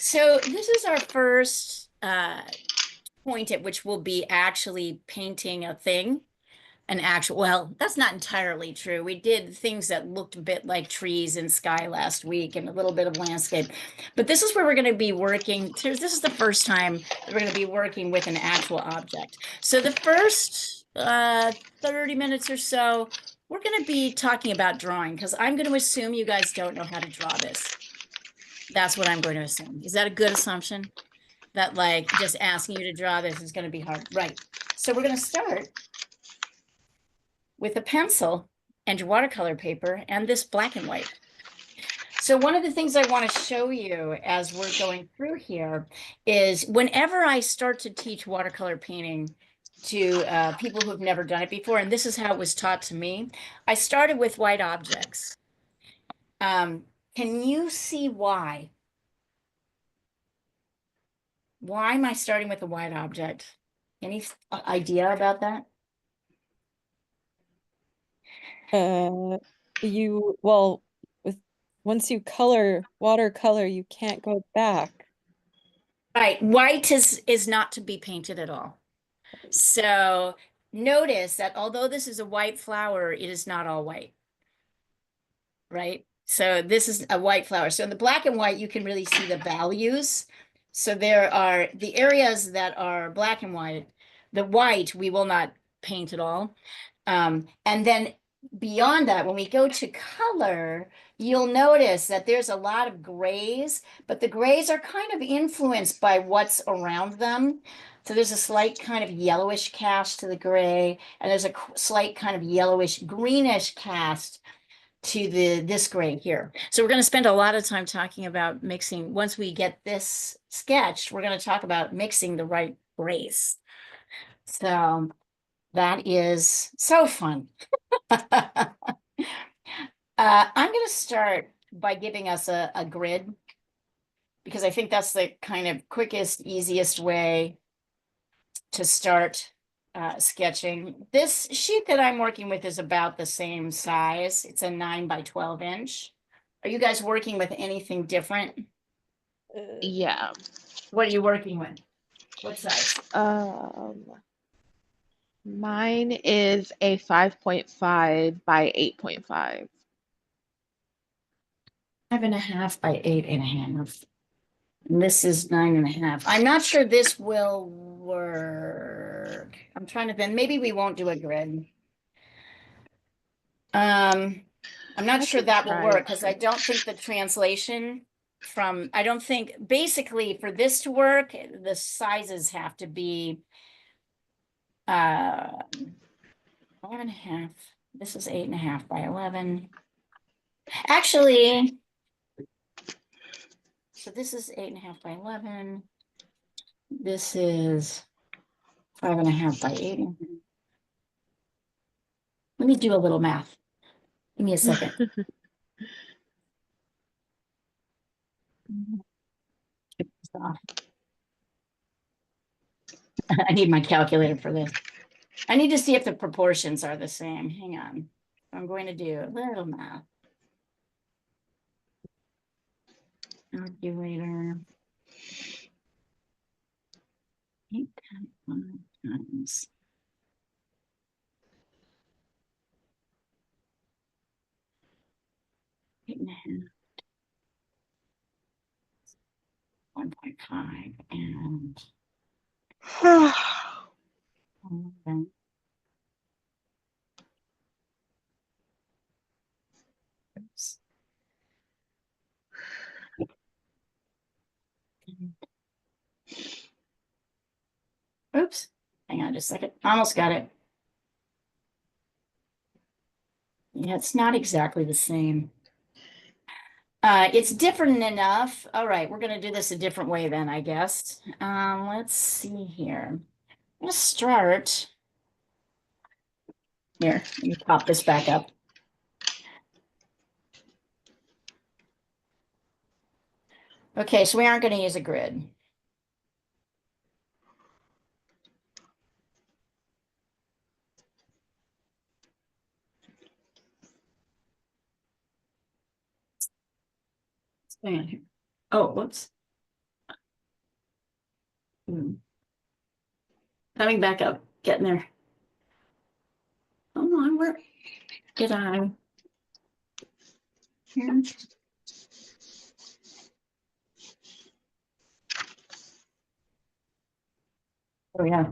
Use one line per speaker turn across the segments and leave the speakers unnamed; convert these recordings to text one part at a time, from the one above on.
So this is our first point at which we'll be actually painting a thing, an actual, well, that's not entirely true. We did things that looked a bit like trees and sky last week and a little bit of landscape. But this is where we're going to be working. This is the first time that we're going to be working with an actual object. So the first 30 minutes or so, we're going to be talking about drawing because I'm going to assume you guys don't know how to draw this. That's what I'm going to assume. Is that a good assumption? That like just asking you to draw this is going to be hard. Right. So we're going to start with a pencil and your watercolor paper and this black and white. So one of the things I want to show you as we're going through here is whenever I start to teach watercolor painting to people who've never done it before, and this is how it was taught to me, I started with white objects. Can you see why? Why am I starting with a white object? Any idea about that?
Uh, well, with once you watercolor, you can't go back.
Right, white is not to be painted at all. So notice that although this is a white flower, it is not all white, right? So this is a white flower. So in the black and white, you can really see the values. So there are the areas that are black and white. The white we will not paint at all. And then beyond that, when we go to color, you'll notice that there's a lot of grays, but the grays are kind of influenced by what's around them. So there's a slight kind of yellowish cast to the gray, and there's a slight kind of yellowish greenish cast to this gray here. So we're going to spend a lot of time talking about mixing. Once we get this sketched, we're going to talk about mixing the right grays. So that is so fun. I'm going to start by giving us a grid because I think that's the kind of quickest, easiest way to start sketching. This sheet that I'm working with is about the same size. It's a 9 by 12 inch. Are you guys working with anything different?
Yeah.
What are you working with? What size?
Um, Mine is a 5.5 by 8.5.
5.5 by 8.5. And this is 9.5. I'm not sure this will work. I'm trying to think. Maybe we won't do a grid. I'm not
I
sure
could
that will
try
work
it.
because I don't think the translation from, I don't think, basically for this to work, the sizes have to be 5.5. This is 8.5 by 11. Actually, so this is 8.5 by 11. This is 5.5 by 8. Let me do a little math. Give me a second. I need my calculator for this. I need to see if the proportions are the same. Hang on. I'm going to do a little math. Calculator. 8 times 8.5, 1.5, and 11. Oops. Oops. Hang on just a second. Almost got it. Yeah, it's not exactly the same. It's different enough. All right, we're going to do this a different way then, I guess. Let's see here. I'm going to start. Here, let me pop this back up. Okay, so we aren't going to use a grid. What's going on here? Oh, whoops. Coming back up, getting there. Come on, where did I? Here. Oh yeah.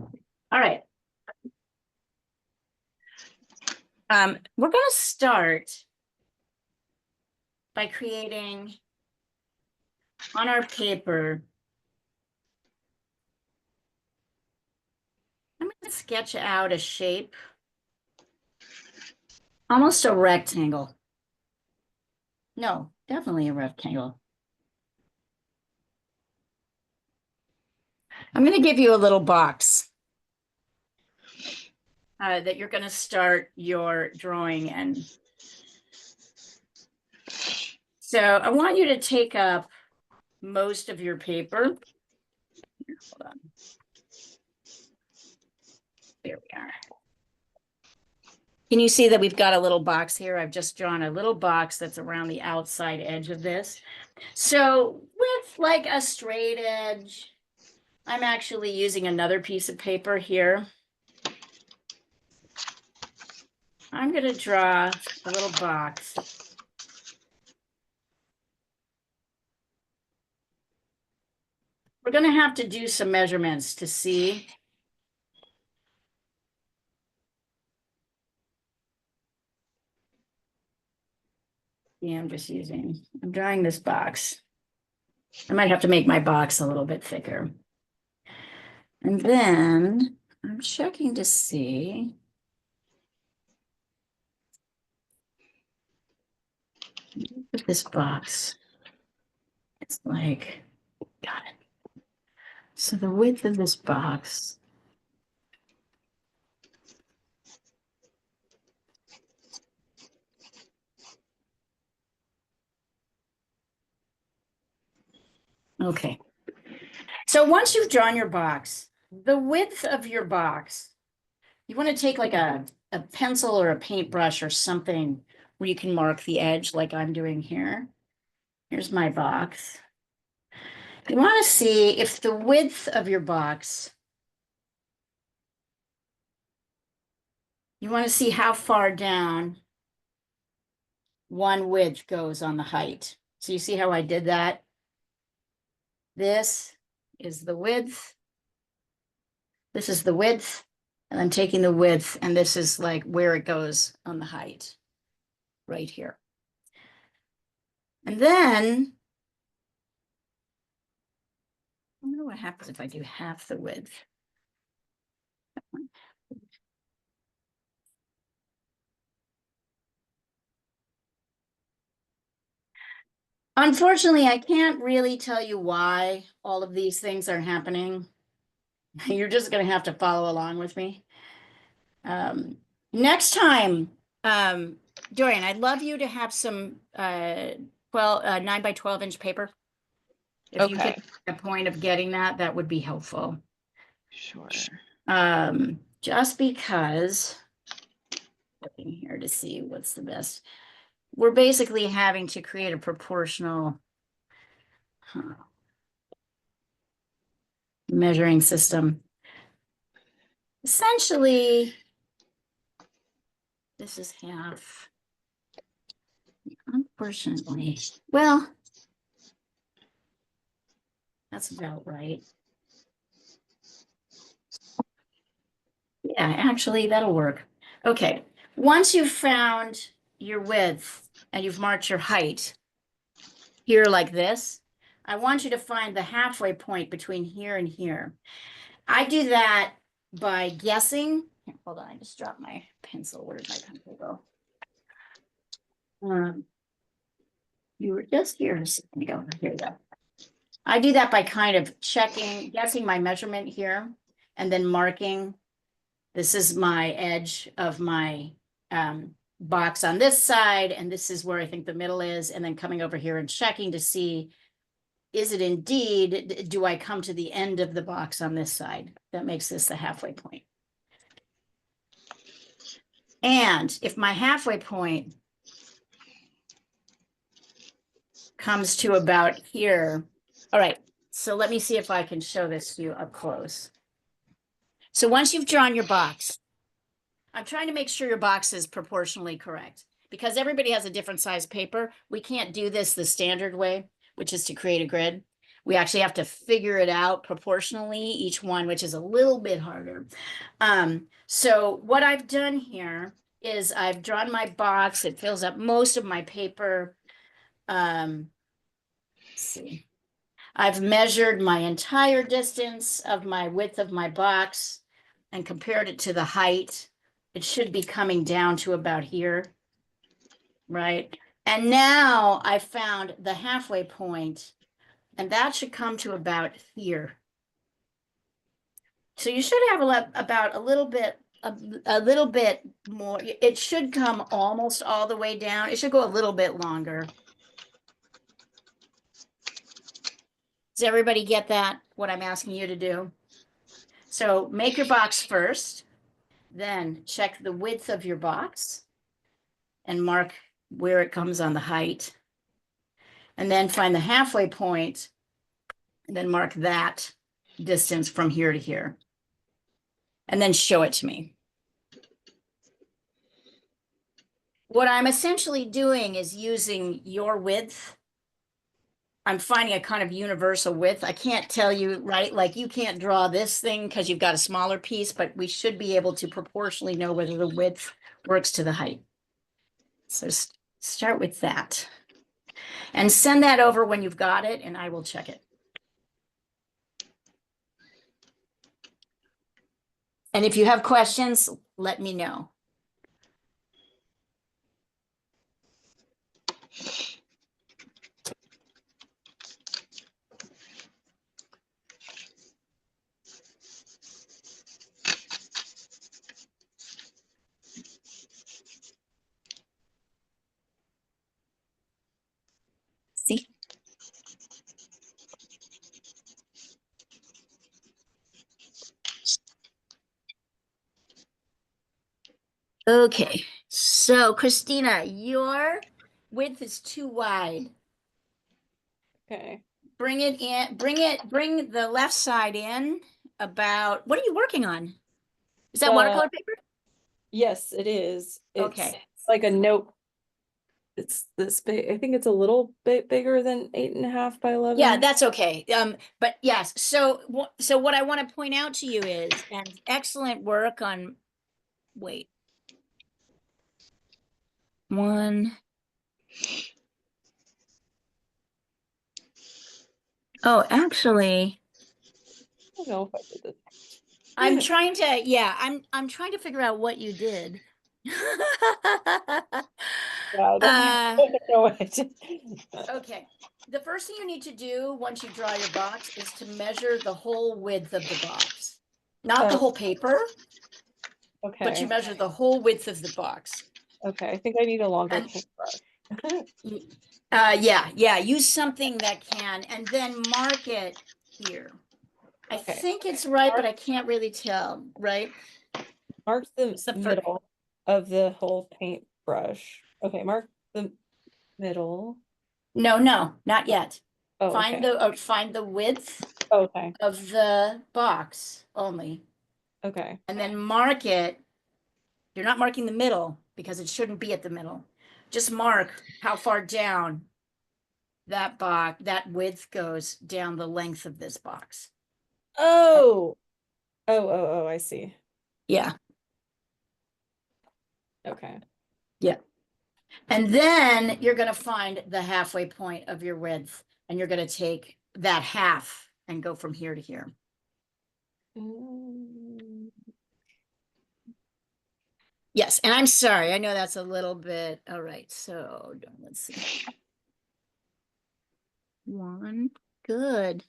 All right. We're going to start by creating on our paper. I'm going to sketch out a shape, almost a rectangle. No, definitely a rectangle. I'm going to give you a little box that you're going to start your drawing in. So I want you to take up most of your paper. Here, hold on. There we are. Can you see that we've got a little box here? I've just drawn a little box that's around the outside edge of this. So with like a straight edge, I'm actually using another piece of paper here. I'm going to draw a little box. We're going to have to do some measurements to see. Yeah, I'm drawing this box. I might have to make my box a little bit thicker. And then I'm checking to see. With this box, it's like, got it. So the width of this box. Okay. So once you've drawn your box, the width of your box, you want to take like a pencil or a paintbrush or something where you can mark the edge like I'm doing here. Here's my box. You want to see if the width of your box, you want to see how far down one width goes on the height. So you see how I did that? This is the width. This is the width. And I'm taking the width, and this is like where it goes on the height, right here. And then, I wonder what happens if I do half the width. Unfortunately, I can't really tell you why all of these things are happening. You're just going to have to follow along with me. Next time, Dorian, I'd love you to have some 9 by 12 inch paper. If you
Okay.
could make a point of getting that, that would be helpful.
Sure.
Just because, looking here to see what's the best. We're basically having to create a proportional measuring system. Essentially, this is half. Unfortunately, well, that's about right. Yeah, actually, that'll work. Okay, once you've found your width and you've marked your height here like this, I want you to find the halfway point between here and here. I do that by guessing. Here, hold on, I just dropped my pencil. Where did my pencil go? You were just here a second ago. Here we go. I do that by kind of guessing my measurement here, and then marking. This is my edge of my box on this side, and this is where I think the middle is, and then coming over here and checking to see, is it indeed, do I come to the end of the box on this side? That makes this the halfway point. And if my halfway point comes to about here, all right, So let me see if I can show this to you up close. So once you've drawn your box, I'm trying to make sure your box is proportionally correct because everybody has a different size paper. We can't do this the standard way, which is to create a grid. We actually have to figure it out proportionally, each one, which is a little bit harder. So what I've done here is I've drawn my box. It fills up most of my paper. Let's see. I've measured my entire distance of my width of my box and compared it to the height. It should be coming down to about here, right? And now I found the halfway point, and that should come to about here. So you should have about a little bit more. It should come almost all the way down. It should go a little bit longer. Does everybody get that, what I'm asking you to do? So make your box first, then check the width of your box and mark where it comes on the height. And then find the halfway point and then mark that distance from here to here. And then show it to me. What I'm essentially doing is using your width. I'm finding a kind of universal width. I can't tell you, right? Like you can't draw this thing because you've got a smaller piece, but we should be able to proportionally know whether the width works to the height. So start with that. And send that over when you've got it, and I will check it. And if you have questions, let me know. See? Okay, so Christina, your width is too wide.
Okay.
Bring it in, bring the left side in about, what are you working on? Is that watercolor paper?
Yes, it is. It's
Okay.
like a note. It's this big. I think it's a little bit bigger than 8.5 by 11.
Yeah, that's okay. But yes, so what I want to point out to you is, and excellent work on, wait. One. Oh, actually,
I don't know if I did this.
I'm trying to, yeah, I'm trying to figure out what you did.
Yeah, I don't know what I did.
Okay, the first thing you need to do once you draw your box is to measure the whole width of the box. Not the
Oh,
whole paper, but you
okay.
measure the whole width of the box.
Okay, I think I need a longer
And-
paintbrush.
Yeah, use something that can, and then mark it here. I
Okay.
think it's right, but I can't really tell, right?
Mark the
Except for-
middle of the whole paintbrush. Okay, mark the middle.
No, not yet.
Oh,
Find
okay.
find the width
Okay.
of the box only,
Okay.
and then mark it. You're not marking the middle because it shouldn't be at the middle. Just mark how far down that width goes down the length of this box.
Oh. Oh, I see.
Yeah.
Okay.
Yeah. And then you're going to find the halfway point of your width, and you're going to take that half and go from here to here. Yes, and I'm sorry. I know that's a little bit. All right, so let's see. One, good.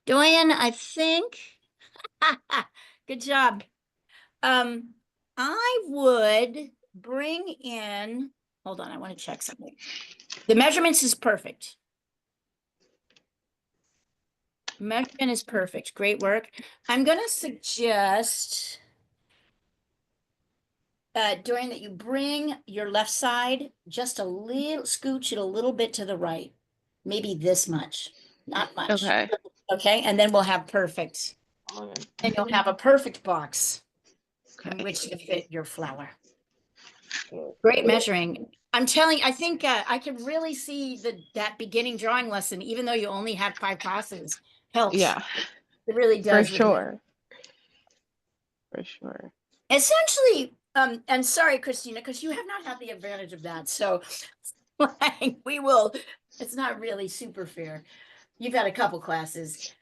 Doyen, I think. Good job. I would bring in, hold on, I want to check something. The measurements is perfect. Measurement is perfect. Great work. I'm going to suggest, Dorian, that you bring your left side just a little, scooch it a little bit to the right. Maybe this much, not much.
Okay.
Okay, and then we'll have perfect,
Okay.
and you'll have a perfect box in
Okay.
which to fit your flower. Great measuring. I'm telling, I think I could really see that beginning drawing lesson, even though you only had 5 classes, helps.
Yeah,
It really
for
does. with me.
sure. For sure.
Essentially, and sorry, Christina, because you have not had the advantage of that. So like, it's not really super fair. You've had a couple classes.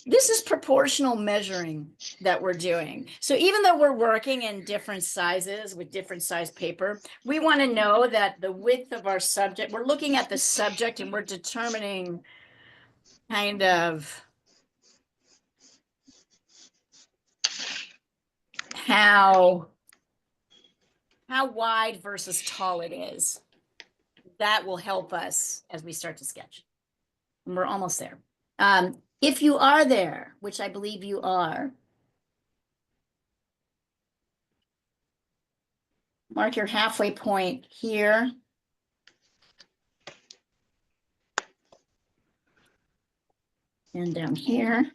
This is proportional measuring that we're doing. So even though we're working in different sizes with different size paper, we want to know that the width of our subject, we're looking at the subject and we're determining kind of how wide versus tall it is. That will help us as we start to sketch. And we're almost there. If you are there, which I believe you are, mark your halfway point here. And down here.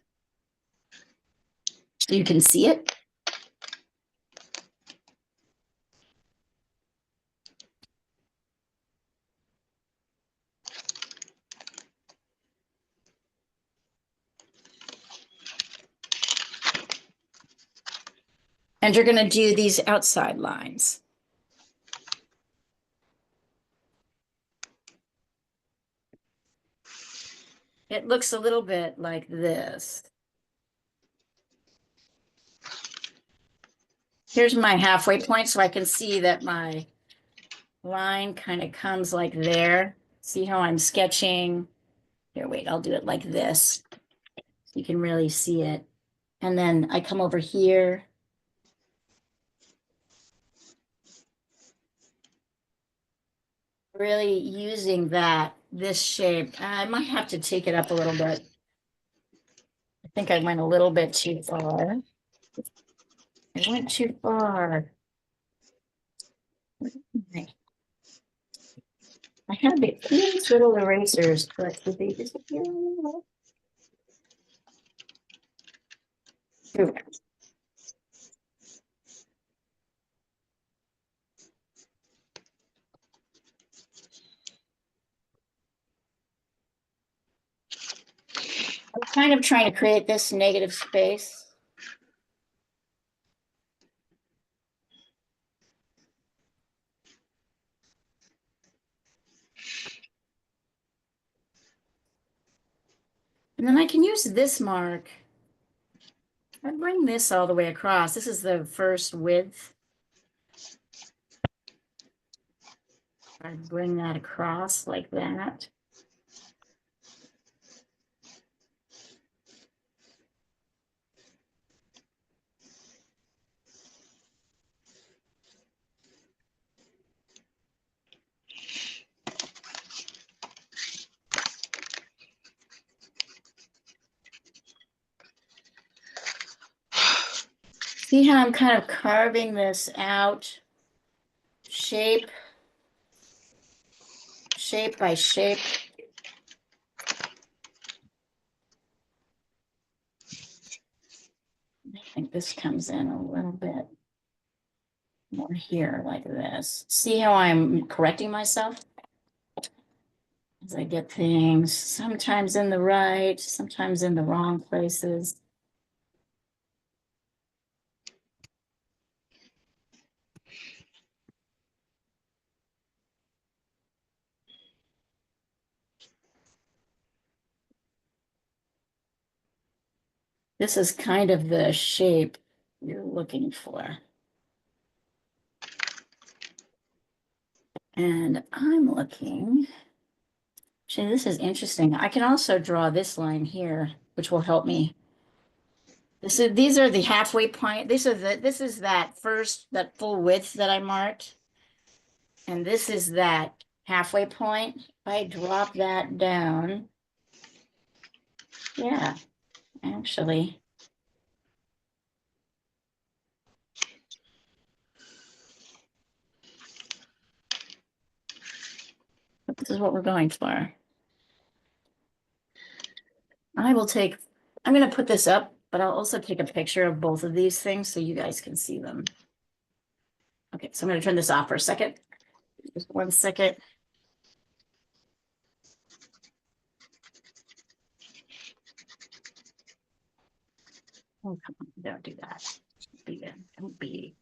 So you can see it. And you're going to do these outside lines. It looks a little bit like this. Here's my halfway point, so I can see that my line kind of comes like there. See how I'm sketching? Here, wait, I'll do it like this. So you can really see it. And then I come over here. Really using this shape. I might have to take it up a little bit. I think I went a little bit too far. I went too far. I had the cutest little erasers, but did they disappear? Here. I'm kind of trying to create this negative space. And then I can use this mark. I bring this all the way across. This is the first width. I bring that across like that. See how I'm kind of carving this out, shape by shape. I think this comes in a little bit more here like this. See how I'm correcting myself? As I get things sometimes in the right, sometimes in the wrong places. This is kind of the shape you're looking for. And I'm looking, actually, this is interesting. I can also draw this line here, which will help me. These are the halfway point. This is that full width that I marked. And this is that halfway point. If I drop that down, yeah, actually. This is what we're going for. I will take I'm gonna put this up, but I'll also take a picture of both of these things so you guys can see them. Okay, so I'm gonna turn this off for a second. Just 1 second. Oh, come on, don't do that. Be good. Don't be.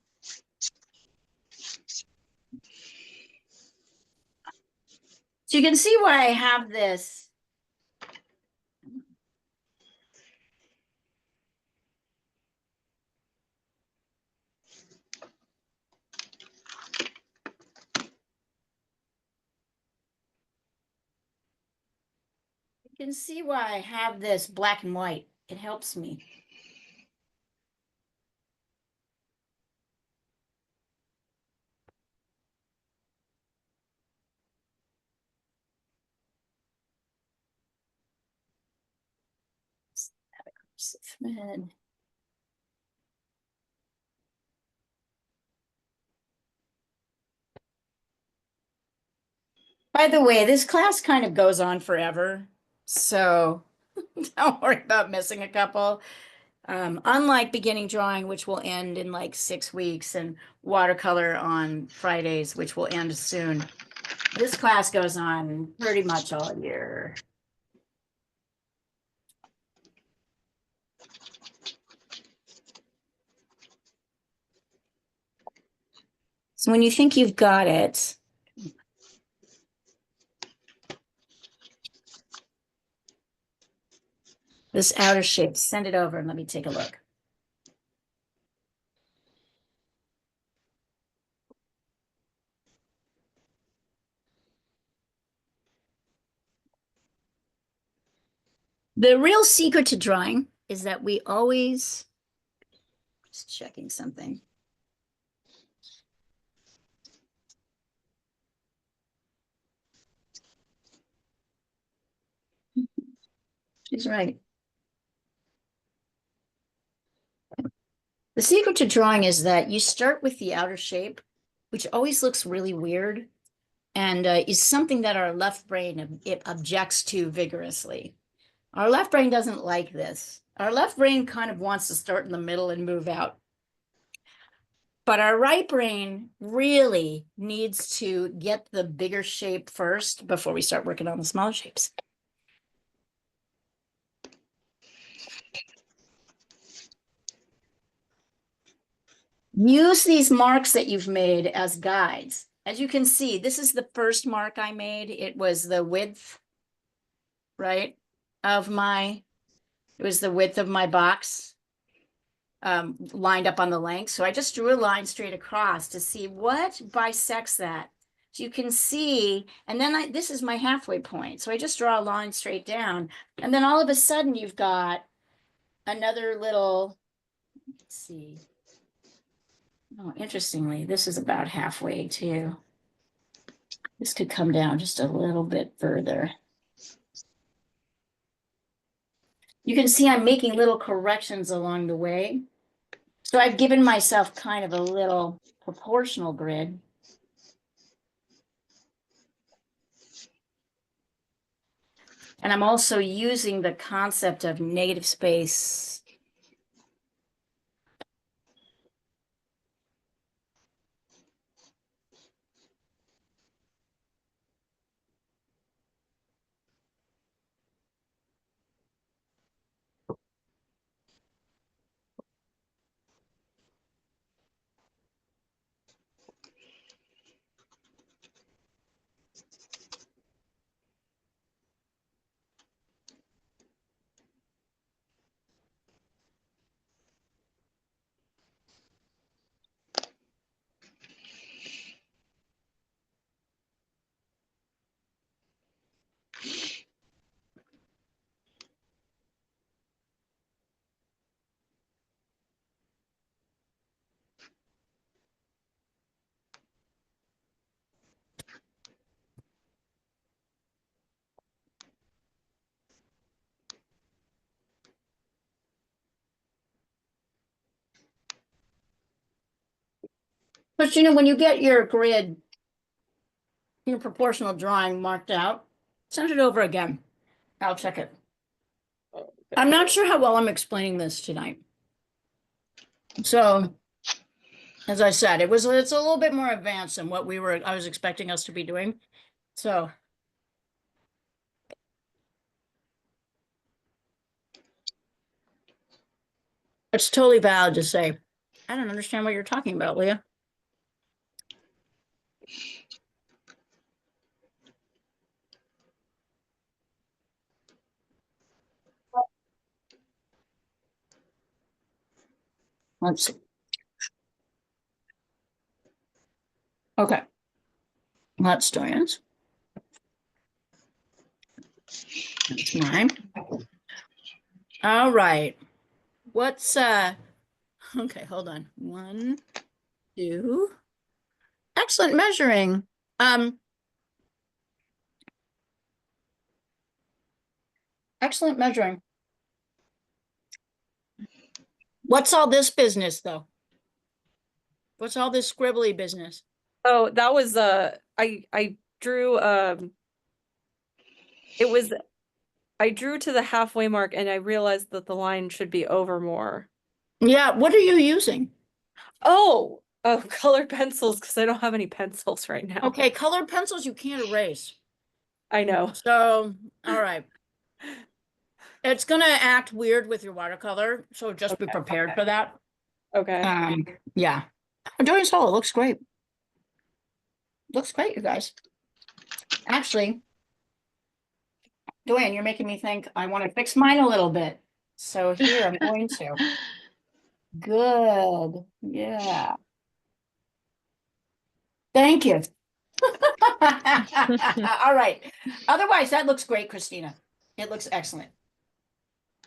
So you can see why I have this. You can see why I have this black and white. It helps me. By the way, this class kind of goes on forever, so don't worry about missing a couple. Unlike beginning drawing, which will end in like 6 weeks, and watercolor on Fridays, which will end soon, this class goes on pretty much all year. So when you think you've got it, this outer shape, send it over and let me take a look. The real secret to drawing is that we always, just checking something. She's right. The secret to drawing is that you start with the outer shape, which always looks really weird, and is something that our left brain it objects to vigorously. Our left brain doesn't like this. Our left brain kind of wants to start in the middle and move out. But our right brain really needs to get the bigger shape first before we start working on the smaller shapes. Use these marks that you've made as guides. As you can see, this is the first mark I made. It was the width, right, of my, it was the width of my box lined up on the length. So I just drew a line straight across to see what bisects that. So you can see, and then this is my halfway point. So I just draw a line straight down. And then all of a sudden you've got another little, let's see. Oh, interestingly, this is about halfway too. This could come down just a little bit further. You can see I'm making little corrections along the way. So I've given myself kind of a little proportional grid. And I'm also using the concept of negative space. But you know, when you get your grid, your proportional drawing marked out, send it over again. I'll check it. I'm not sure how well I'm explaining this tonight. So, as I said, it's a little bit more advanced than what I was expecting us to be doing. So. It's totally valid to say, I don't understand what you're talking about, Leah. Let's see. Okay. Let's do it. That's mine. All right. What's okay, hold on. 1, 2. Excellent measuring. Excellent measuring. What's all this business though? What's all this scribbly business?
Oh, that was I drew it was I drew to the halfway mark and I realized that the line should be over more.
Yeah, what are you using?
Oh, colored pencils because I don't have any pencils right now.
Okay, colored pencils you can't erase.
I know.
So, all right. It's gonna act weird with your watercolor, so just be prepared for that.
Okay.
Yeah. I'm doing so. It looks great. Looks great, you guys. Actually, Joanne, you're making me think I want to fix mine a little bit. So here I'm going to. Good. Yeah. Thank you. All right. Otherwise, that looks great, Christina. It looks excellent.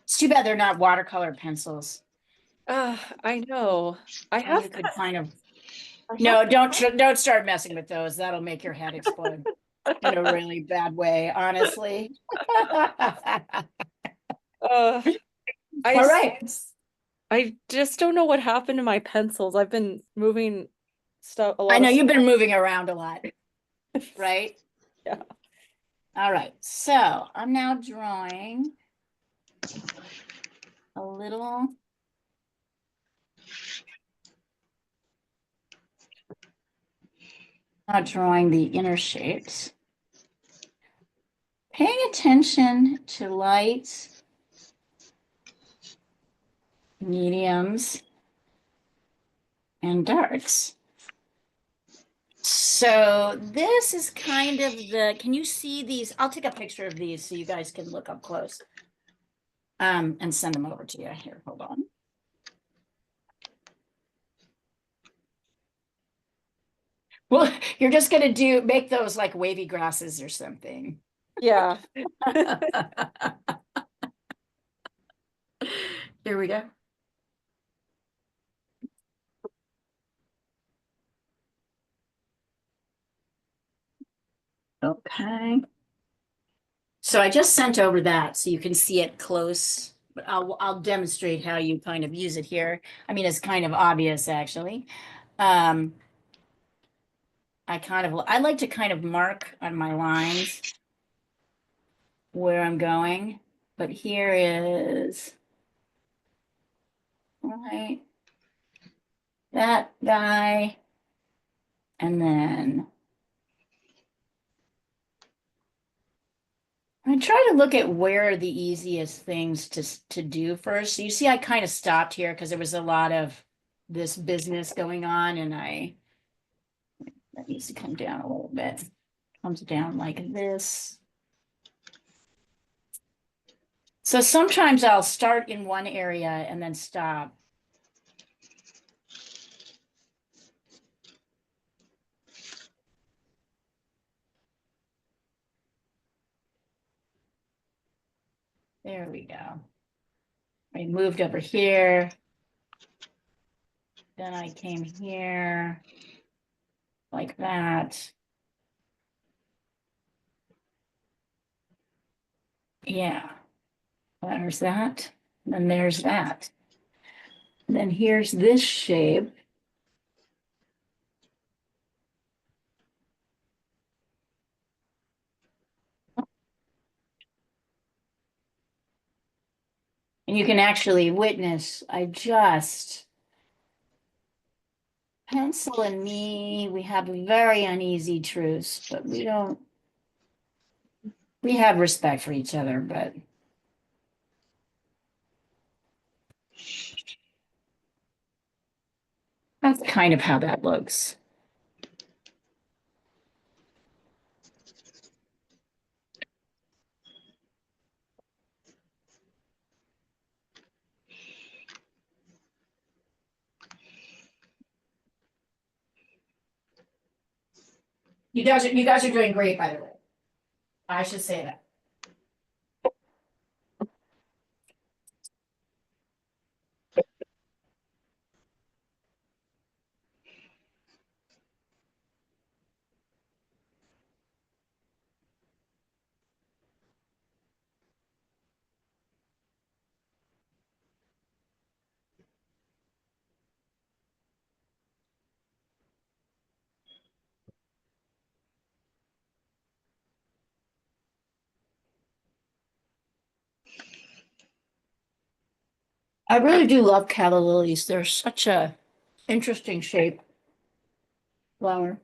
It's too bad they're not watercolor pencils.
I know. I
You
have
could kind of.
I
No,
have
don't start messing with those. That'll make your head explode in a really bad way, honestly.
uh I
All
s-
right.
I just don't know what happened to my pencils. I've been moving stuff a
I
lot
know
of
you've been moving around a lot,
stuff.
right?
Yeah.
All right. So I'm now drawing a little. Not drawing the inner shapes. Paying attention to lights, mediums, and darks. So this is kind of can you see these? I'll take a picture of these so you guys can look up close. And send them over to you. Here, hold on. Well, you're just gonna make those like wavy grasses or something.
Yeah.
Here we go. Okay. So I just sent over that so you can see it close, but I'll demonstrate how you kind of use it here. I mean, it's kind of obvious actually. Um, I like to kind of mark on my lines where I'm going, but here is right that guy, and then I try to look at where are the easiest things to do first. So you see, I kind of stopped here because there was a lot of this business going on, and that needs to come down a little bit. Comes down like this. So sometimes I'll start in one area and then stop. There we go. I moved over here. Then I came here like that. Yeah. There's that. Then there's that. And then here's this shape. And you can actually witness, I just, pencil and me, we have a very uneasy truce, but we have respect for each other, but. That's kind of how that looks. You guys are doing great, by the way. I should say that. I really do love calla lilies. They're such a interesting shape flower.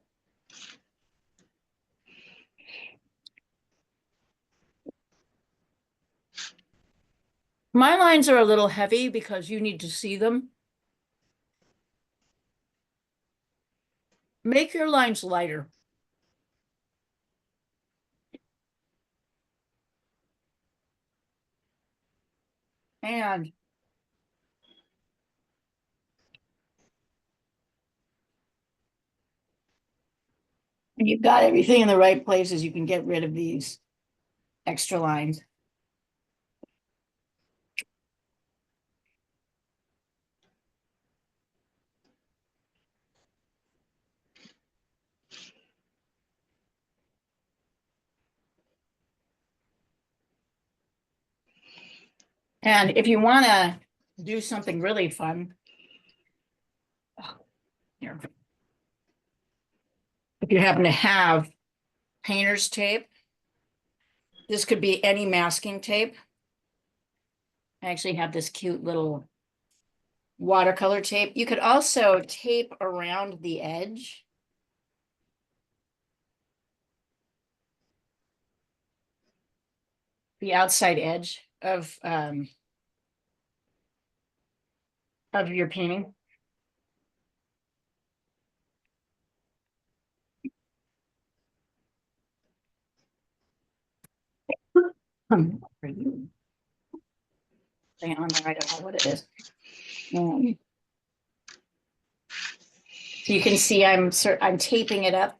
My lines are a little heavy because you need to see them. Make your lines lighter. And when you've got everything in the right places, you can get rid of these extra lines. And if you want to do something really fun, here. If you happen to have painter's tape, this could be any masking tape. I actually have this cute little watercolor tape. You could also tape around the edge. The outside edge of your painting. For you. Stay on there, I don't know what it is. So you can see I'm taping it up.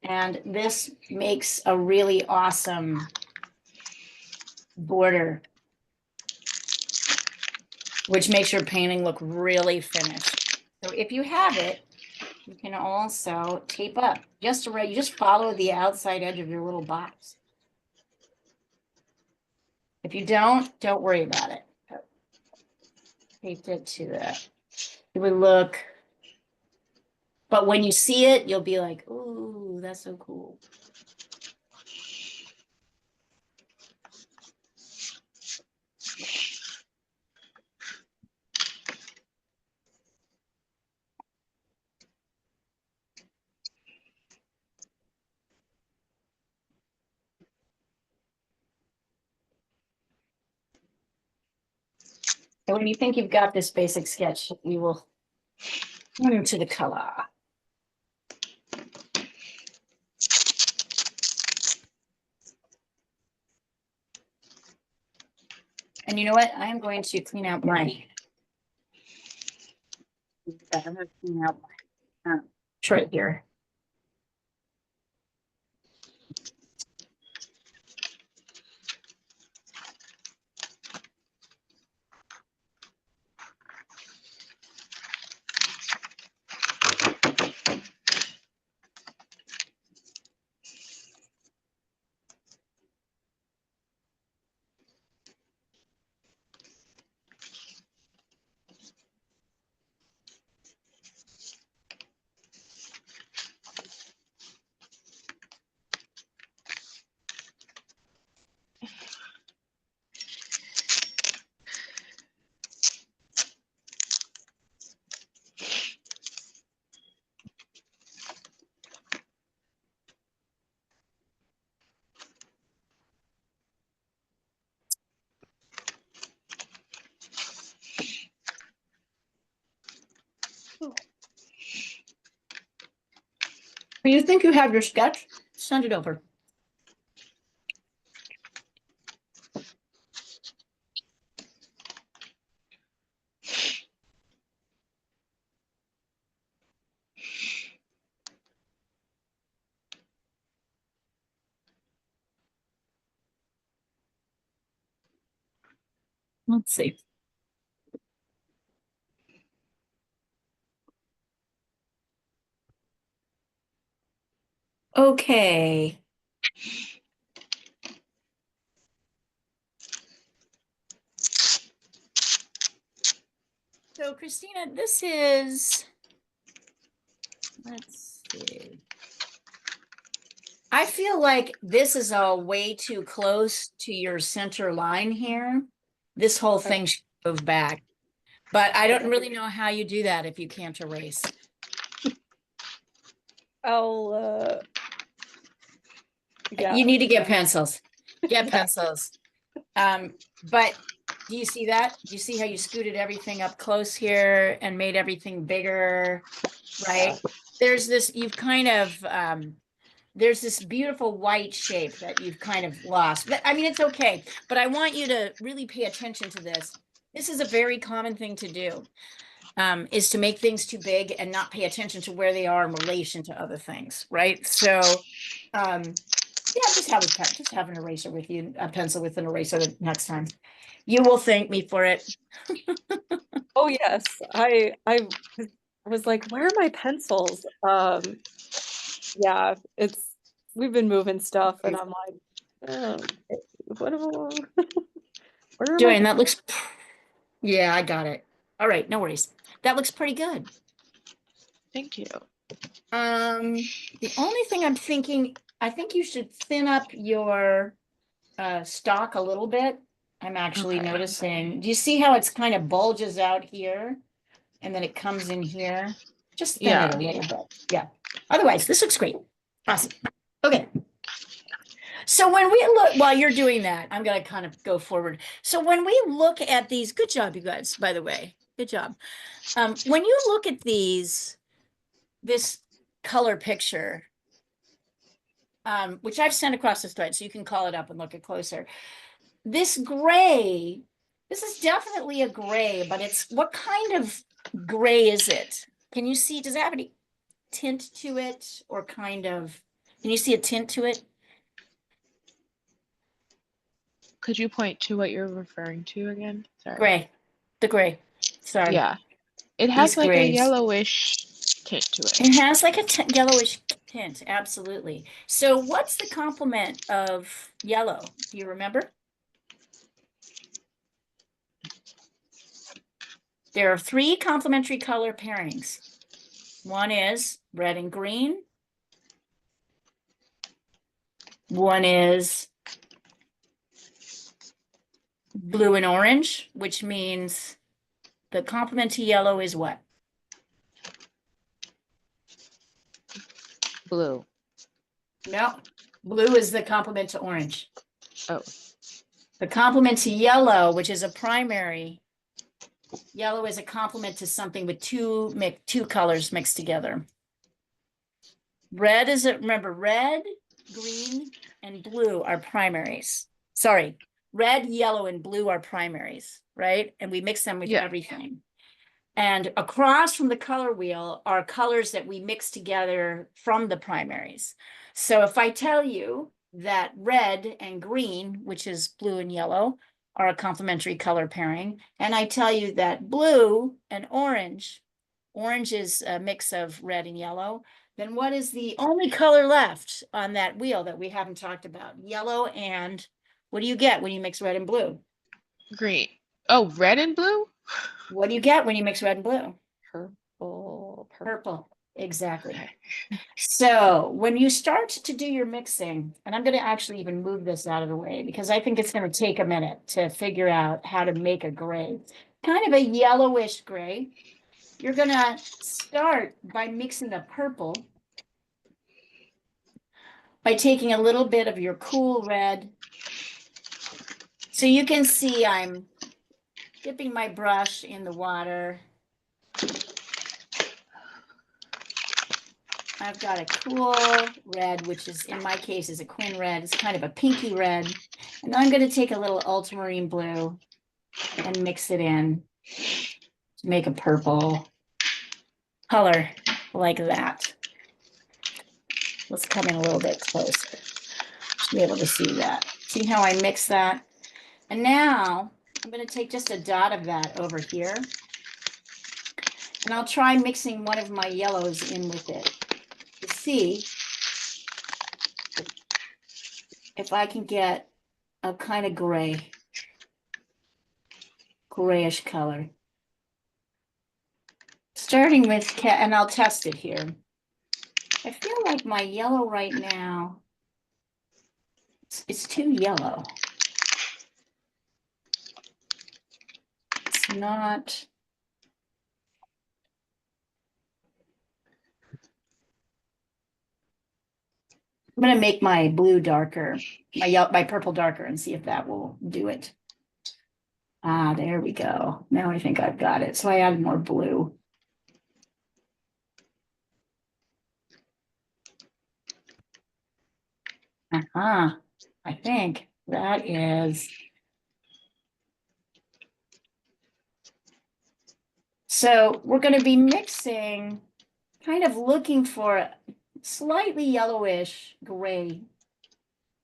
And this makes a really awesome border, which makes your painting look really finished. So if you have it, you can also tape up just right. You just follow the outside edge of your little box. If you don't worry about it. Taped it to that. It would look, but when you see it, you'll be like, "Ooh, that's so cool." So when you think you've got this basic sketch, we will run into the color. And you know what? I am going to clean out my. I'm going to clean out my tray here. When you think you have your sketch, send it over. Let's see. Okay. So Christina, this is, let's see. I feel like this is a way too close to your center line here. This whole thing should move back. But I don't really know how you do that if you can't erase.
I'll yeah.
You need to get pencils. Get pencils. But do you see that? Do you see how you scooted everything up close here and made everything bigger, right? There's this, you've kind of, there's this beautiful white shape that you've kind of lost. But I mean, it's okay. But I want you to really pay attention to this. This is a very common thing to do, is to make things too big and not pay attention to where they are in relation to other things, right? So, yeah, just have an eraser with you, a pencil with an eraser the next time. You will thank me for it.
Oh yes, I was like, where are my pencils? Yeah, we've been moving stuff, and I'm like, oh, what am I? Where am I?
Joanne, that looks, yeah, I got it. All right, no worries. That looks pretty good.
Thank you.
The only thing I'm thinking, I think you should thin up your stock a little bit. I'm actually
Okay.
noticing. Do you see how it's kind of bulges out here and then it comes in here? Just thin
Yeah.
it a little bit. Yeah. Otherwise, this looks great. Awesome. Okay. So when we look, while you're doing that, I'm going to kind of go forward. So when we look at these, good job, you guys, by the way. Good job. When you look at these, this color picture, which I've sent across the slide, so you can call it up and look at closer. This gray, this is definitely a gray, but it's, what kind of gray is it? Can you see, does it have any tint to it or kind of, can you see a tint to it?
Could you point to what you're referring to again? Sorry.
Gray, the gray, sorry.
Yeah. It
These
has like a
grays.
yellowish tint to it.
It has like a yellowish tint, absolutely. So what's the complement of yellow? Do you remember? There are 3 complementary color pairings. One is red and green. One is blue and orange, which means the complement to yellow is what?
Blue.
No, blue is the complement to orange.
Oh.
The complement to yellow, which is a primary, yellow is a complement to something with two colors mixed together. Red is it, remember, red, green, and blue are primaries. Sorry, red, yellow, and blue are primaries, right? And we mix them with everything. And across from the color wheel are colors that we mix together from the primaries. So if I tell you that red and green, which is blue and yellow, are a complementary color pairing, and I tell you that blue and orange is a mix of red and yellow, then what is the only color left on that wheel that we haven't talked about? Yellow and what do you get when you mix red and blue?
Green. Oh, red and blue?
What do you get when you mix red and blue?
Purple.
Exactly.
Okay.
So when you start to do your mixing, and I'm going to actually even move this out of the way because I think it's going to take a minute to figure out how to make a gray, kind of a yellowish gray. You're going to start by mixing the purple by taking a little bit of your cool red. So you can see I'm dipping my brush in the water. I've got a cool red, which is in my case is a quin red. It's kind of a pinky red. And I'm going to take a little ultramarine blue and mix it in to make a purple color like that. Let's come in a little bit closer to be able to see that. See how I mix that? And now I'm going to take just a dot of that over here. And I'll try mixing one of my yellows in with it to see if I can get a kind of grayish color. Starting with, and I'll test it here. I feel like my yellow right now, it's too yellow. It's not. I'm going to make my blue darker, my purple darker and see if that will do it. Ah, there we go. Now I think I've got it. So I added more blue. Uh-huh. I think that is. So we're going to be mixing, kind of looking for slightly yellowish gray,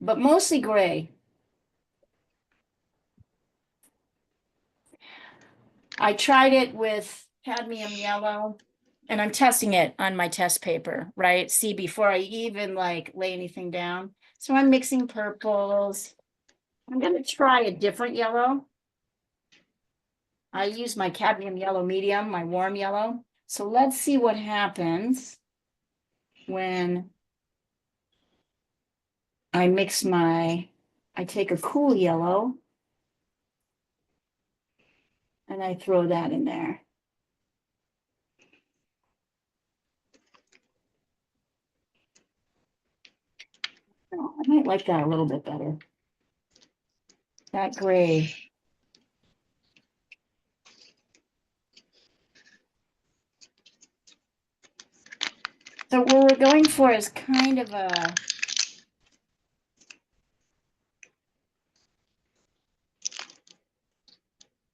but mostly gray. I tried it with cadmium yellow, and I'm testing it on my test paper, right? See, before I even like lay anything down. So I'm mixing purples. I'm going to try a different yellow. I use my cadmium yellow medium, my warm yellow. So let's see what happens when I mix I take a cool yellow and I throw that in there. Oh, I might like that a little bit better. That gray. So what we're going for is kind of a,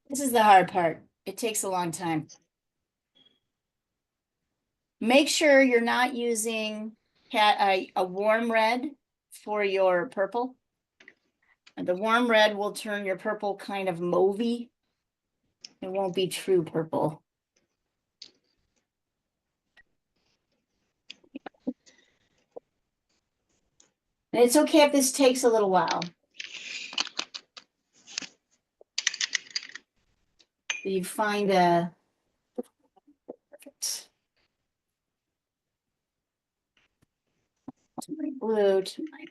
this is the hard part. It takes a long time. Make sure you're not using a warm red for your purple. And the warm red will turn your purple kind of mauvey. It won't be true purple. And it's okay if this takes a little while. You find a perfect. To my blue, to my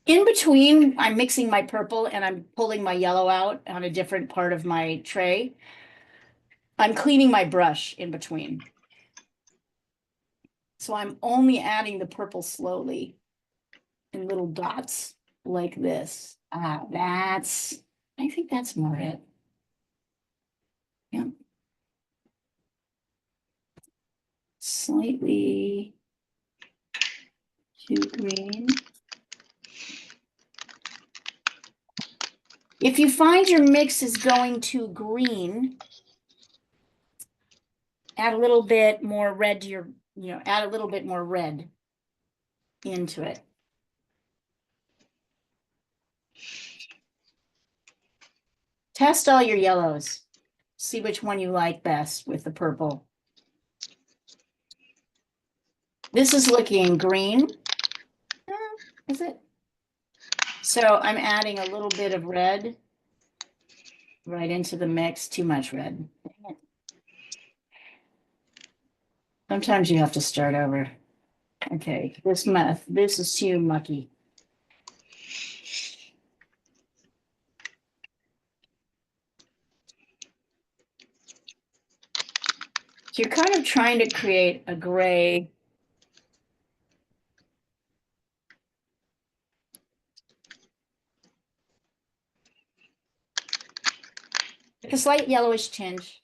in between, I'm mixing my purple and I'm pulling my yellow out on a different part of my tray. I'm cleaning my brush in between. So I'm only adding the purple slowly in little dots like this. I think that's more it. Yeah. Slightly too green. If you find your mix is going too green, add a little bit more red to your, add a little bit more red into it. Test all your yellows. See which one you like best with the purple. This is looking green. Is it? So I'm adding a little bit of red right into the mix. Too much red. Sometimes you have to start over. Okay, this is too mucky. So you're kind of trying to create a gray. a slight yellowish tinge,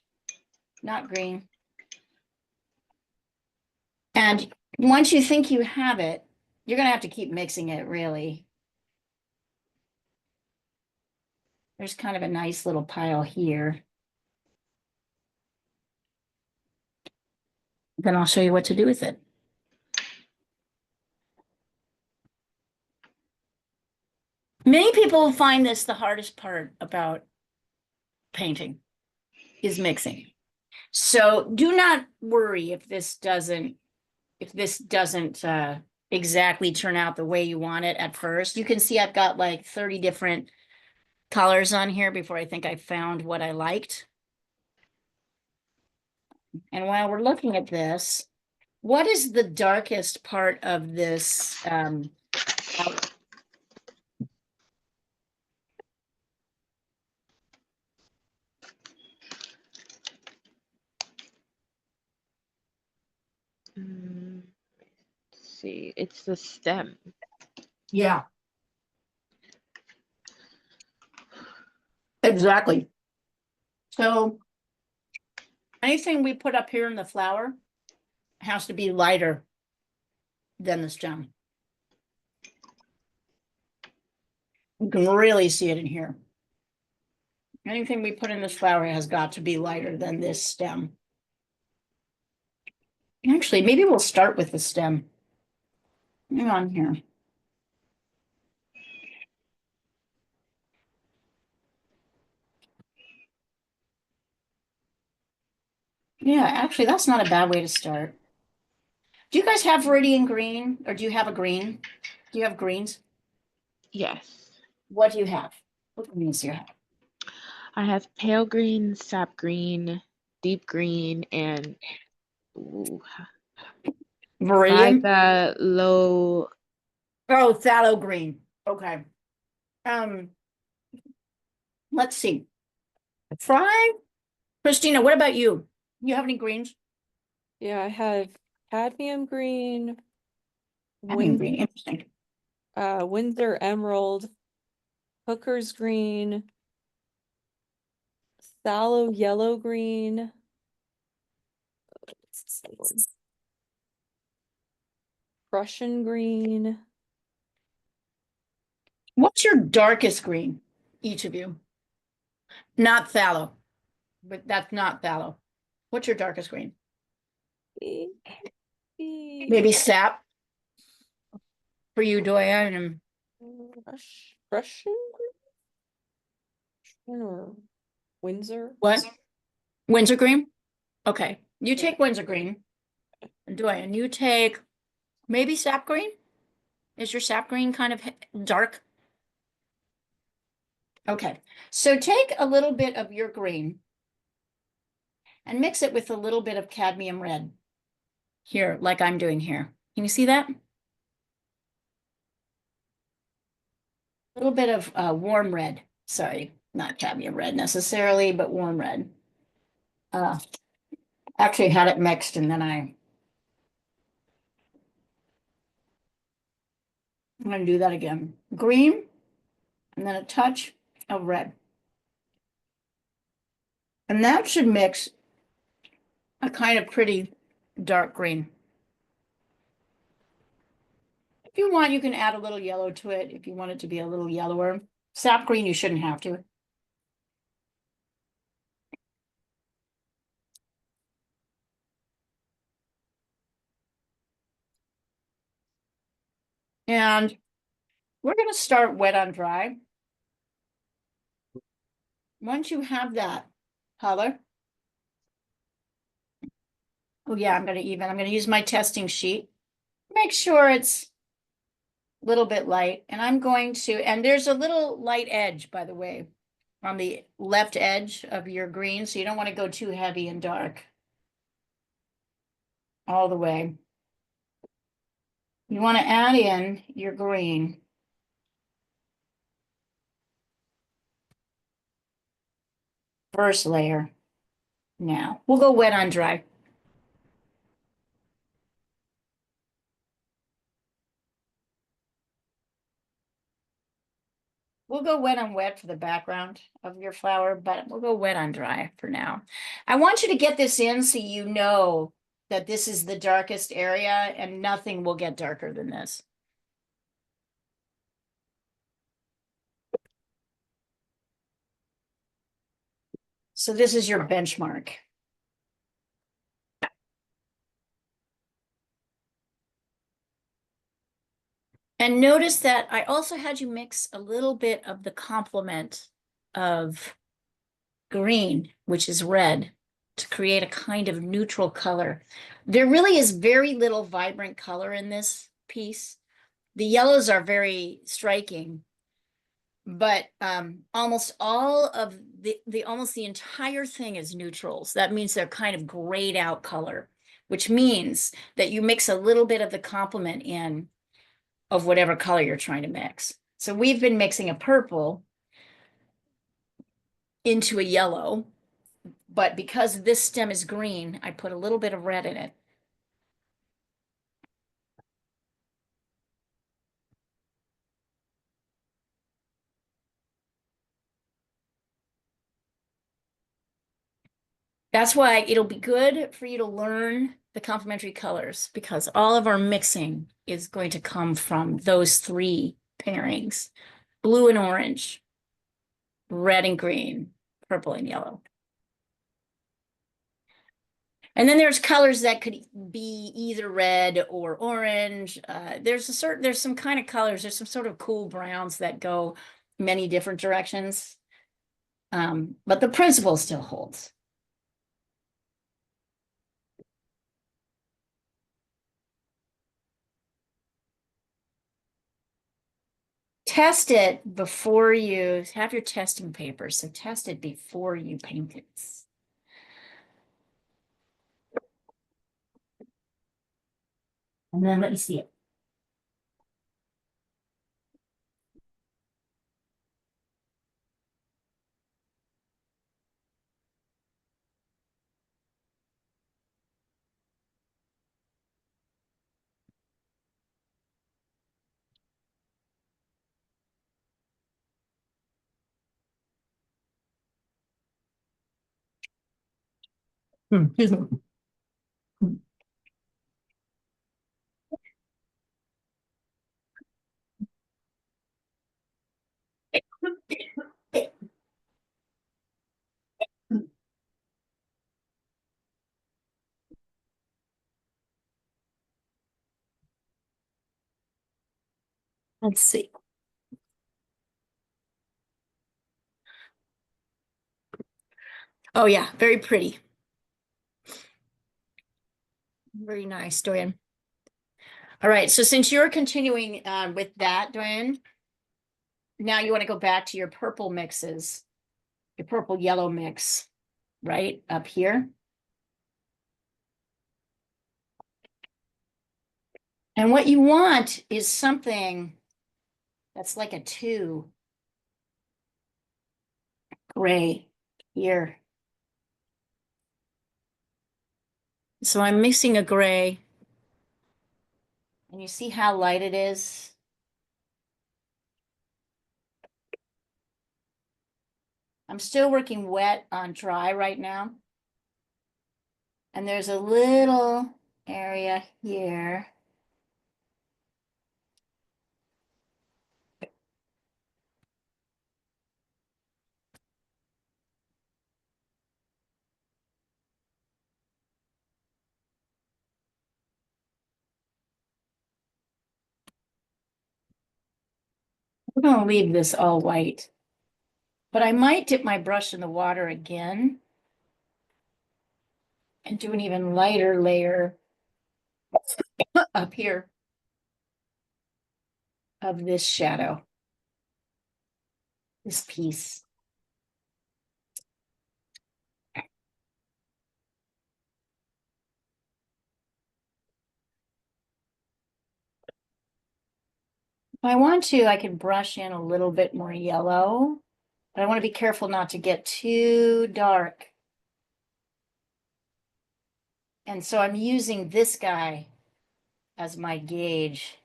not green. And once you think you have it, you're gonna have to keep mixing it, really. There's kind of a nice little pile here. Then I'll show you what to do with it. Many people find this the hardest part about painting is mixing. So do not worry if this doesn't exactly turn out the way you want it at first. You can see I've got like 30 different colors on here before I think I found what I liked. And while we're looking at this, what is the darkest part of this?
Let's see, it's the stem.
Yeah. Exactly. So anything we put up here in the flower has to be lighter than the stem. You can really see it in here. Anything we put in this flower has got to be lighter than this stem. Actually, maybe we'll start with the stem. Hang on here. Yeah, actually, that's not a bad way to start. Do you guys have Viridian green, or do you have a green? Do you have greens?
Yes.
What do you have? What greens do you have?
I have pale green, sap green, deep green, and ooh,
Viridian?
low.
Oh, phthalo green. Okay. Let's see. Fry. Christina, what about you? You have any greens?
Yeah, I have cadmium green,
Having green, interesting.
Windsor emerald, Hooker's green, sallow yellow green. What's this other one? Prussian green.
What's your darkest green? Each of you. Not phthalo, but that's not phthalo. What's your darkest green? Maybe sap for you, Doya, and
Prussian green or Windsor?
what? Windsor green? Okay, you take Windsor green. And Doya, and you take maybe sap green? Is your sap green kind of dark? Okay, so take a little bit of your green and mix it with a little bit of cadmium red. Here, like I'm doing here. Can you see that? A little bit of warm red. Sorry, not cadmium red necessarily, but warm red. Actually had it mixed and then I'm going to do that again. Green and then a touch of red. And that should mix a kind of pretty dark green. If you want, you can add a little yellow to it if you want it to be a little yellower. Sap green, you shouldn't have to. And we're going to start wet on dry. Once you have that color, oh yeah, I'm going to use my testing sheet. Make sure it's a little bit light. And I'm going to, and there's a little light edge, by the way, on the left edge of your green. So you don't want to go too heavy and dark all the way. You want to add in your green. First layer. Now we'll go wet on dry. we'll go wet on wet for the background of your flower, but we'll go wet on dry for now. I want you to get this in so you know that this is the darkest area and nothing will get darker than this. So this is your benchmark. And notice that I also had you mix a little bit of the complement of green, which is red, to create a kind of neutral color. There really is very little vibrant color in this piece. The yellows are very striking, but almost all of almost the entire thing is neutrals. That means they're kind of grayed out color, which means that you mix a little bit of the complement in of whatever color you're trying to mix. So we've been mixing a purple into a yellow, but because this stem is green, I put a little bit of red in it. That's why it'll be good for you to learn the complementary colors, because all of our mixing is going to come from those three pairings: blue and orange, red and green, purple and yellow. And then there's colors that could be either red or orange. There's some kind of colors. There's some sort of cool browns that go many different directions. But the principle still holds. Test it before you have your testing paper. So test it before you paint it. And then let me see it. Excuse me. Let's see. Oh yeah, very pretty. Very nice, Doyen. All right, so since you're continuing with that, Doyen, now you want to go back to your purple mixes, your purple yellow mix, right up here. And what you want is something that's like a 2 gray here. So I'm mixing a gray. And you see how light it is? I'm still working wet on dry right now. And there's a little area here. We're going to leave this all white. But I might dip my brush in the water again and do an even lighter layer up here of this shadow, this piece. If I want to, I can brush in a little bit more yellow, but I want to be careful not to get too dark. And so I'm using this guy as my gauge.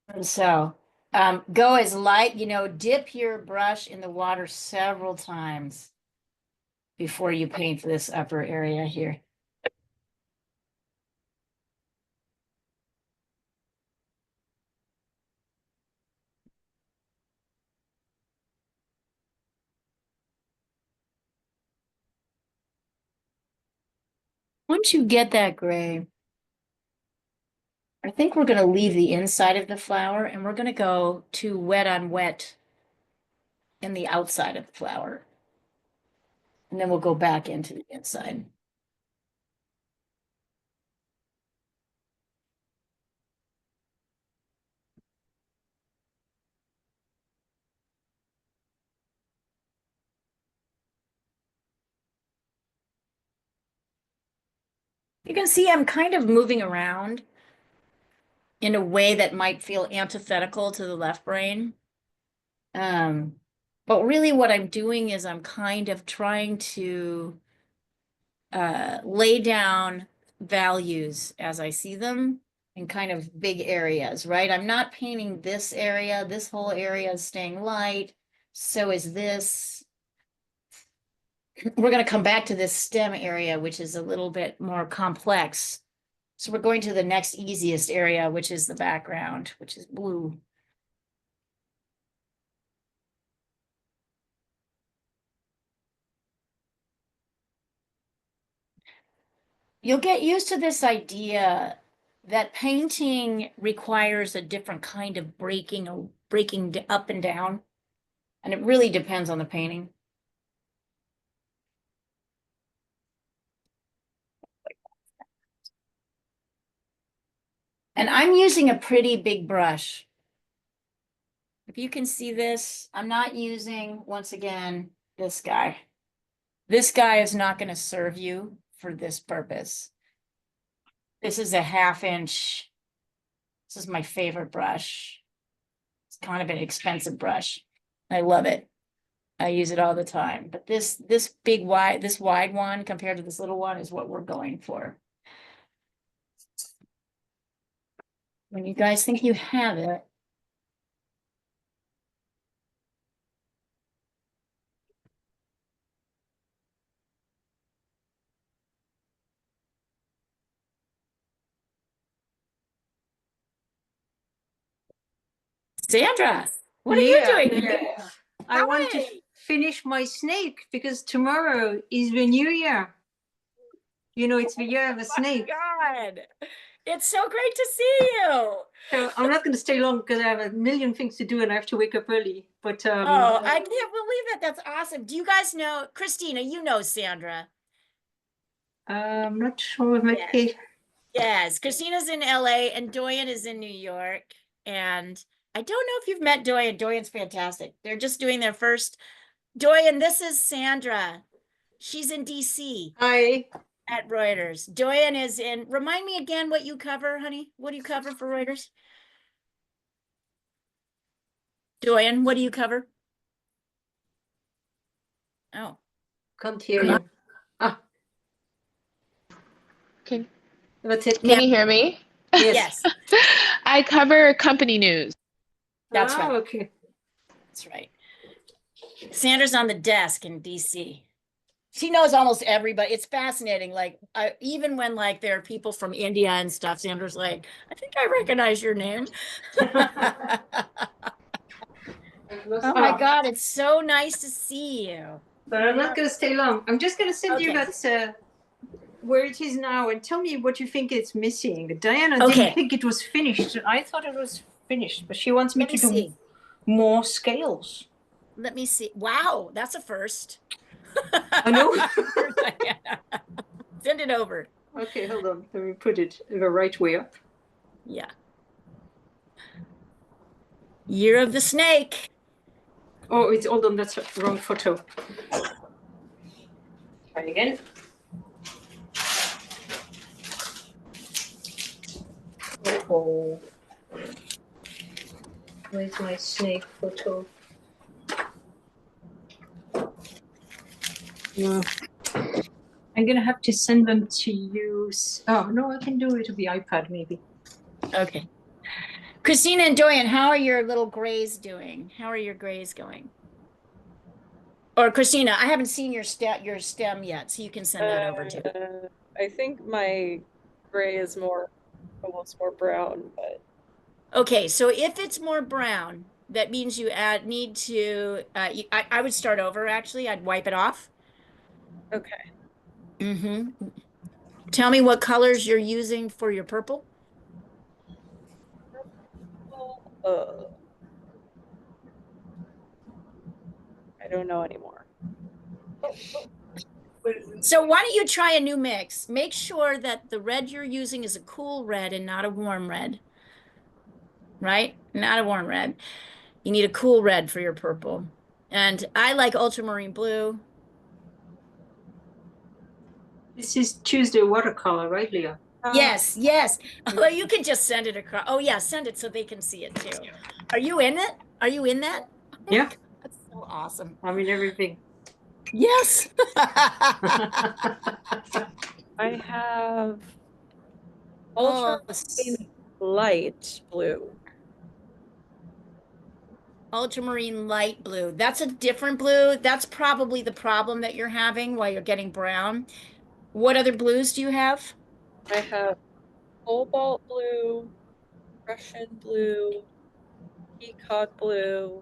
And so go as light, dip your brush in the water several times before you paint this upper area here. Once you get that gray, I think we're going to leave the inside of the flower and we're going to go to wet on wet in the outside of the flower. And then we'll go back into the inside. You can see I'm kind of moving around in a way that might feel antithetical to the left brain. But really what I'm doing is I'm kind of trying to lay down values as I see them in kind of big areas, right? I'm not painting this area. This whole area is staying light. So is this. We're going to come back to this stem area, which is a little bit more complex. So we're going to the next easiest area, which is the background, which is blue. You'll get used to this idea that painting requires a different kind of breaking up and down. And it really depends on the painting. And I'm using a pretty big brush. If you can see this, I'm not using, once again, this guy. This guy is not going to serve you for this purpose. This is a 1/2 inch. This is my favorite brush. It's kind of an expensive brush. I love it. I use it all the time. But this wide one compared to this little one is what we're going for. When you guys think you have it, Sandra, what are you doing here?
I want to
Hi.
finish my snake because tomorrow is the new year. You know, it's the year of the snake.
God, it's so great to see you.
So I'm not going to stay long because I have a million things to do and I have to wake up early. But
Oh, I can't believe it. That's awesome. Do you guys know, Christina, you know Sandra.
I'm not sure if my
Yes.
case.
Yes, Christina's in LA and Doyen is in New York. And I don't know if you've met Doyen. Doyen's fantastic. They're just doing their first. Doyen, this is Sandra. She's in DC
Hi.
at Reuters. Doyen is in, remind me again what you cover, honey. What do you cover for Reuters? Doyen, what do you cover? Oh,
Can't hear you. Ah,
Can
that's it.
Can you hear me?
yes,
I cover company news.
that's
Ah,
right.
Okay.
That's right. Sandra's on the desk in DC. She knows almost everybody. It's fascinating. Like, even when like there are people from India and stuff, Sandra's like, I think I recognize your name. Oh my God, it's so nice to see you.
But I'm not going to stay long. I'm just going to send you
Okay.
that where it is now and tell me what you think it's missing. Diana
Okay.
didn't think it was finished. I thought it was finished, but she wants me
Let me
to do
see.
more scales.
Let me see. Wow, that's a first.
I know.
Send it over.
Okay, hold on. Let me put it the right way up.
Yeah. Year of the Snake.
Oh, it's hold on. That's the wrong photo. Try again. Oh, where's my snake photo? Yeah. I'm gonna have to send them to you. Oh no, I can do it with the iPad maybe.
Okay. Christina and Doyen, how are your little grays doing? How are your grays going? Or Christina, I haven't seen your stem yet, so you can send that over too.
I think my gray is almost more brown, but
Okay, so if it's more brown, that means you need to, I would start over actually. I'd wipe it off.
okay.
Mm-hmm. Tell me what colors you're using for your purple.
Uh, I don't know anymore.
So why don't you try a new mix? Make sure that the red you're using is a cool red and not a warm red, right? Not a warm red. You need a cool red for your purple. And I like ultramarine blue.
This is Tuesday watercolor, right, Leah?
Yes, yes. Well, you can just send it across. Oh yeah, send it so they can see it too. Are you in it? Are you in that? Oh my
Yeah.
God, that's so awesome.
I mean everything.
Yes.
I have
Oh,
ultramarine light blue.
ultramarine light blue. That's a different blue. That's probably the problem that you're having while you're getting brown. What other blues do you have?
I have cobalt blue, Russian blue, peacock blue,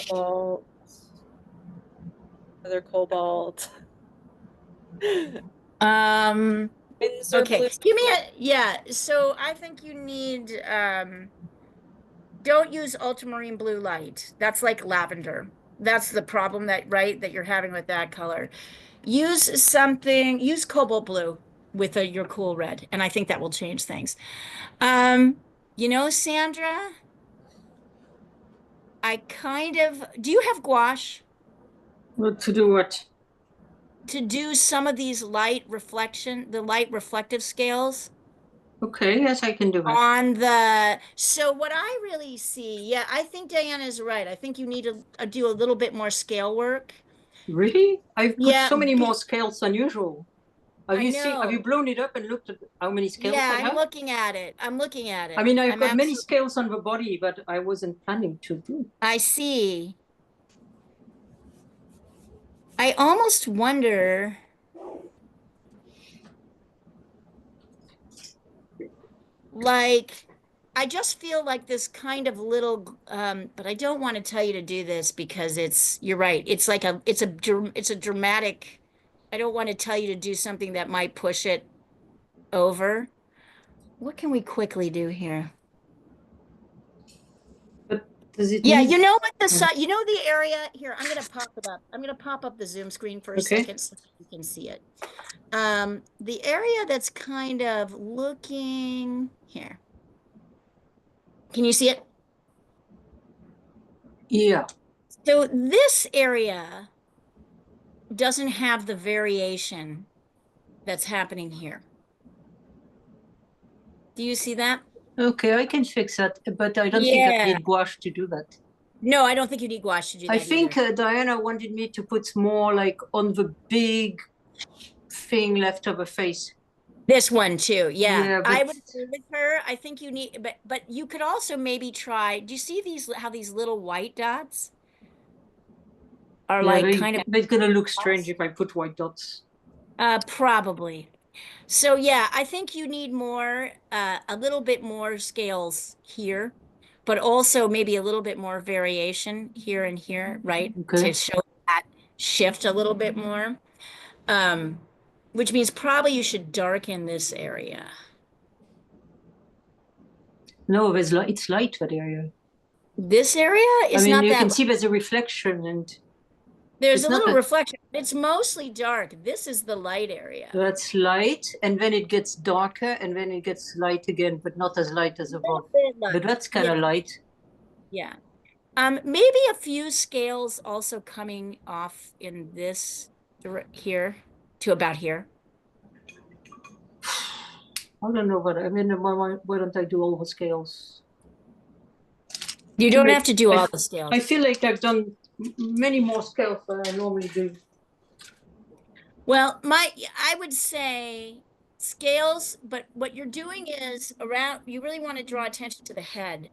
cobalt, other cobalt, Windsor
Okay.
blue.
Give me yeah. So I think you need, don't use ultramarine blue light. That's like lavender. That's the problem right, that you're having with that color. Use cobalt blue with your cool red, and I think that will change things. Um, Sandra, do you have gouache
What to do what?
to do some of these the light reflective scales?
Okay, yes, I can do that.
So what I really see, yeah, I think Diana is right. I think you need to do a little bit more scale work.
Really? I've put
Yeah,
so many more scales than usual.
I
Have you
know.
blown it up and looked at how many scales
Yeah,
I
I'm
have?
looking at it. I'm looking at
I
it.
mean, I've
I'm
got many
absolutely,
scales on the body, but I wasn't planning to do.
I see. I almost wonder, like, I just feel like this kind of little, but I don't want to tell you to do this because you're right. It's a dramatic, I don't want to tell you to do something that might push it over. What can we quickly do here?
But does it
Yeah,
need?
you know what
Mm,
the area here, I'm gonna pop it up. I'm gonna pop up the Zoom screen for a
Okay.
second so you can see it. The area that's kind of looking here. Can you see it?
Yeah.
So this area doesn't have the variation that's happening here. Do you see that?
Okay, I can fix that, but I don't think I
Yeah.
need gouache to do that.
No, I don't think you need gouache to do
I
that
think
either.
Diana wanted me to put more like on the big thing left of her face.
This one too. Yeah.
Yeah,
I
but
would agree with her. I think you need, but you could also maybe try, do you see how these little white dots are
yeah,
like kind of,
they're gonna look strange if I put white dots.
probably. So yeah, I think you need a little bit more scales here, but also maybe a little bit more variation here and here, right? To
Okay.
show that shift a little bit more. Um, which means probably you should darken this area.
No, it's light that area.
This area
I
is
mean,
not
you can
that,
see there's a reflection, and
there's
it's
a
not
little
that
reflection. It's mostly dark. This is the light area.
that's light, and then it gets darker, and then it gets light again, but not as light as
A little
above.
bit
But
light.
that's kind
Yeah,
of light.
yeah. Maybe a few scales also coming off in this here to about here.
I don't know what I mean. Why don't I do all the scales?
You
I feel
don't
like
have to do
I,
all the scales.
I feel like I've done many more scales than I normally do.
Well, I would say scales, but what you're doing is around, you really want to draw attention to the head.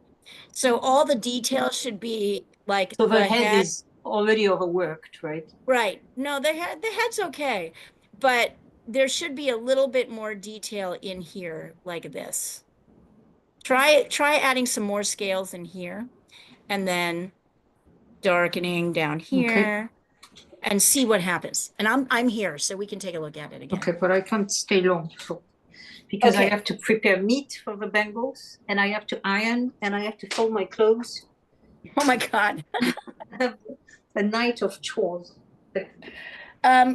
So all the details should be like
So the
the
head
head.
is already overworked, right?
Right. No, the head's okay, but there should be a little bit more detail in here like this. Try adding some more scales in here and then darkening down here and see what happens. And I'm here, so we can take a look at it again.
Okay, but I can't stay long, so because I
Okay.
have to prepare meat for the bangles, and I have to iron, and I have to fold my clothes.
Oh my God.
I have a night of chores.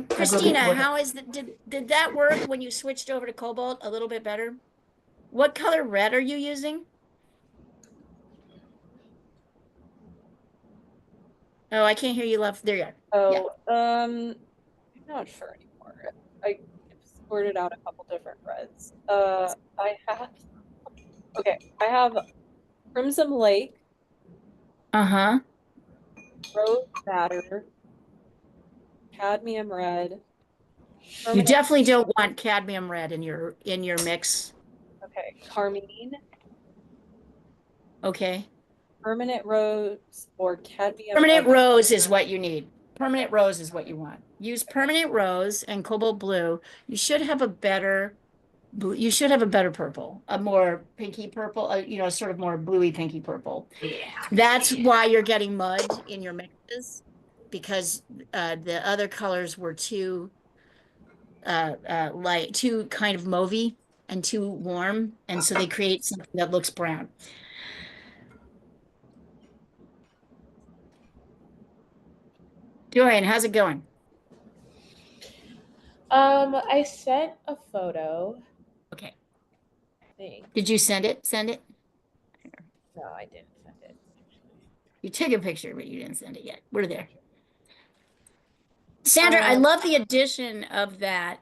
Christina,
what-
how is did that work when you switched over to cobalt a little bit better? What color red are you using? Oh, I can't hear you left. There you are.
Oh, I'm not sure anymore. I sorted out a couple different reds. I have Crimson Lake,
Uh-huh.
Rose Madder, Cadmium Red.
You
Permanent,
definitely don't want cadmium red in your mix.
okay, Carmine,
Okay.
Permanent Rose, or Cadmium
Permanent
Red.
rose is what you need. Permanent rose is what you want. Use permanent rose and cobalt blue. You should have a better you should have a better purple, a more pinky purple, you know, sort of more bluey pinky purple.
Yeah.
That's why you're getting mud in your mixes, because the other colors were too light, too kind of mauvey and too warm, and so they create something that looks brown. Dorian, how's it going?
I sent a photo,
Okay.
I think.
Did you send it? Send it?
No, I didn't send it.
You took a picture, but you didn't send it yet. We're there. Sandra, I love the addition of that.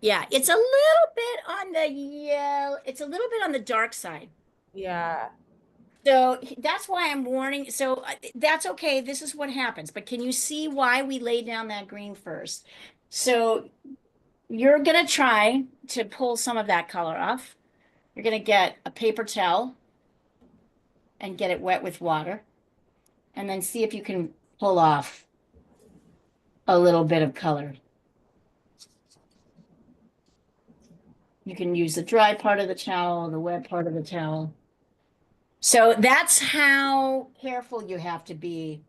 Yeah, it's a little bit on the yellow. It's a little bit on the dark side.
Yeah.
So that's why I'm warning. So that's okay. This is what happens. But can you see why we laid down that green first? So you're going to try to pull some of that color off. You're going to get a paper towel and get it wet with water. And then see if you can pull off a little bit of color. You can use the dry part of the towel, the wet part of the towel. So that's how careful you have to be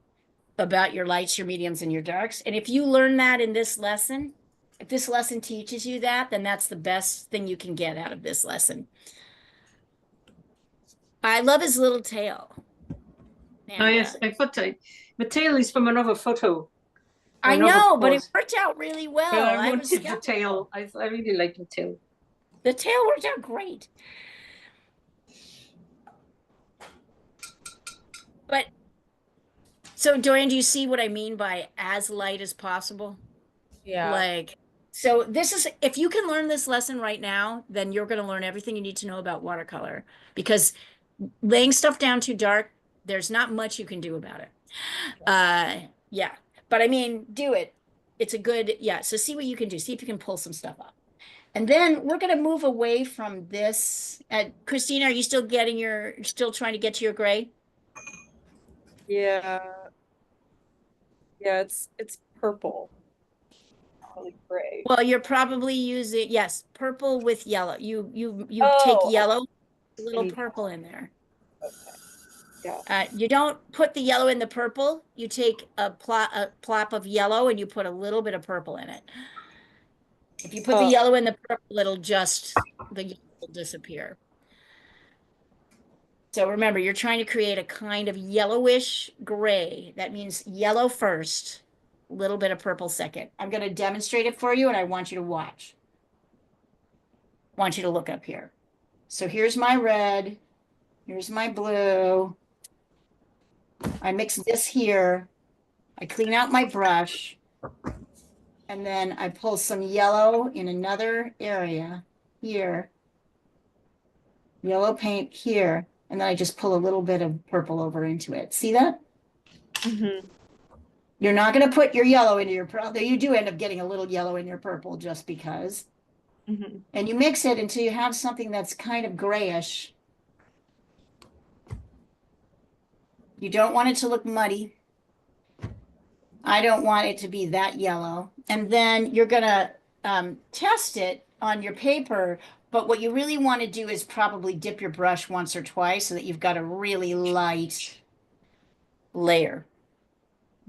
about your lights, your mediums, and your darks. And if you learn that in this lesson, if this lesson teaches you that, then that's the best thing you can get out of this lesson. I love his little tail. And,
Oh yes, I thought the tail is from another photo.
I
Another
know, but it
pose.
worked out really well.
But
I
I
was
wanted the tail. I really like the tail.
The tail worked out great. But so Dorian, do you see what I mean by as light as possible?
Yeah.
Like, so this is, if you can learn this lesson right now, then you're going to learn everything you need to know about watercolor, because laying stuff down too dark, there's not much you can do about it. Yeah, but I mean, do it. It's a good, yeah. So see what you can do. See if you can pull some stuff up. And then we're going to move away from this. Christina, are you still still trying to get to your gray?
Yeah. Yeah, it's purple. Really gray.
Well, you're probably using, yes, purple with yellow. You
Oh,
take yellow, a little
need-
purple in there.
Okay. Yeah.
You don't put the yellow in the purple. You take a plop of yellow and you put a little bit of purple in it. If you put the yellow in the purple, it'll just, the yellow will disappear. So remember, you're trying to create a kind of yellowish gray. That means yellow first, a little bit of purple second. I'm going to demonstrate it for you, and I want you to watch. I want you to look up here. So here's my red. Here's my blue. I mix this here. I clean out my brush. And then I pull some yellow in another area here. Yellow paint here. And then I just pull a little bit of purple over into it. See that?
Mm-hmm.
You're not going to put your yellow into your purple. You do end up getting a little yellow in your purple just because.
Mhm.
And you mix it until you have something that's kind of grayish. You don't want it to look muddy. I don't want it to be that yellow. And then you're gonna test it on your paper. But what you really want to do is probably dip your brush once or twice so that you've got a really light layer.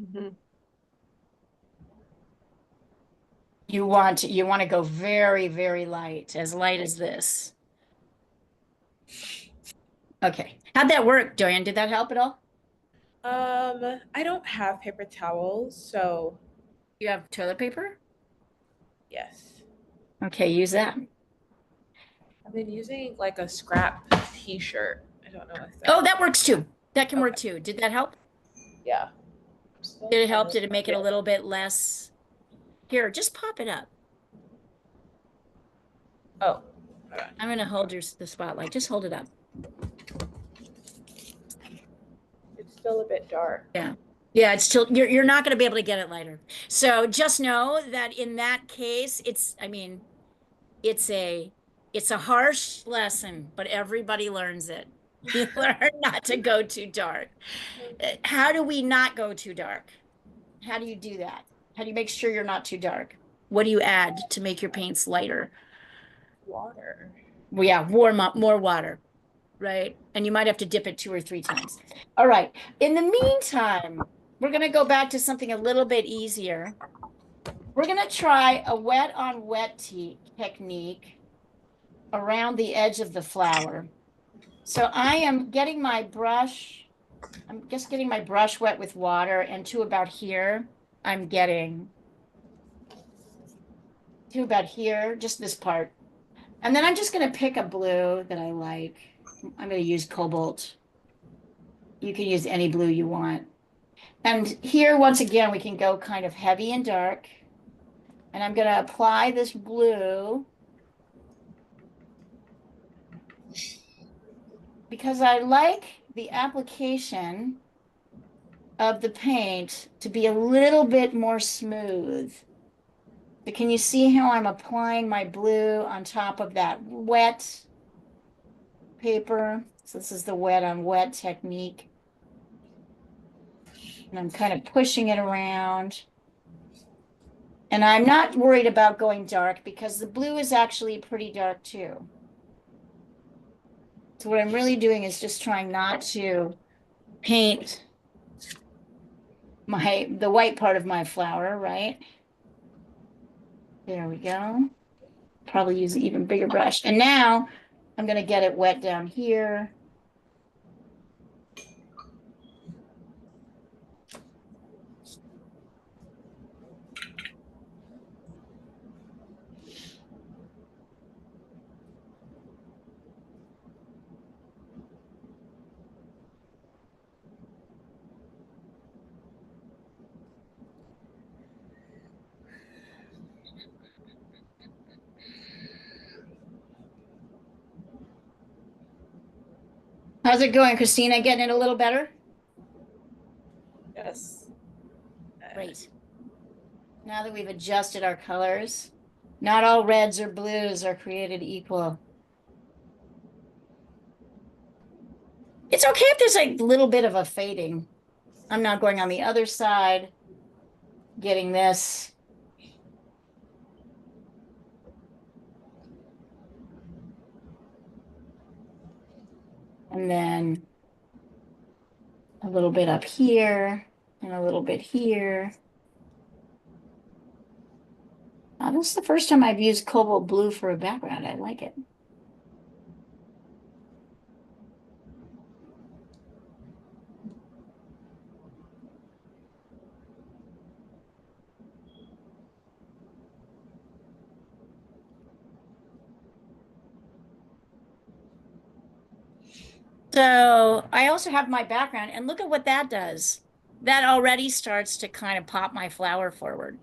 Mhm.
You want to go very, very light as this. Okay. How'd that work, Joanne? Did that help at all?
I don't have paper towels, so
You have toilet paper?
yes.
Okay, use that.
I've been using like a scrap t-shirt. I don't know if that.
Oh, that works too. That can work
Okay.
too. Did that help?
Yeah. I'm still
Did it
trying
help?
to
Did it make it a
get-
little bit less? Here, just pop it up.
Oh, hold on.
I'm gonna hold the spotlight. Just hold it up.
It's still a bit dark.
Yeah. Yeah, it's still you're not gonna be able to get it lighter. So just know that in that case, I mean, it's a it's a harsh lesson, but everybody learns it. You learn not to go too dark. How do we not go too dark? How do you do that? How do you make sure you're not too dark? What do you add to make your paints lighter?
Water.
Well, yeah, warm up more water, right? And you might have to dip it 2 or 3 times. All right. In the meantime, we're going to go back to something a little bit easier. We're going to try a wet on wet technique around the edge of the flower. So I am getting my brush, I'm just getting my brush wet with water, and to about here, I'm getting to about here, just this part. And then I'm just going to pick a blue that I like. I'm going to use cobalt. You can use any blue you want. And here, once again, we can go kind of heavy and dark. And I'm going to apply this blue because I like the application of the paint to be a little bit more smooth. But can you see how I'm applying my blue on top of that wet paper? So this is the wet on wet technique. And I'm kind of pushing it around. And I'm not worried about going dark because the blue is actually pretty dark too. So what I'm really doing is just trying not to paint the white part of my flower, right? There we go. Probably use an even bigger brush. And now I'm going to get it wet down here. How's it going, Christina? Getting it a little better?
Yes.
Great. Now that we've adjusted our colors, not all reds or blues are created equal. It's okay if there's a little bit of a fading. I'm now going on the other side, getting this. And then a little bit up here and a little bit here. This is the first time I've used cobalt blue for a background. I like it. So I also have my background, and look at what that does. That already starts to kind of pop my flower forward,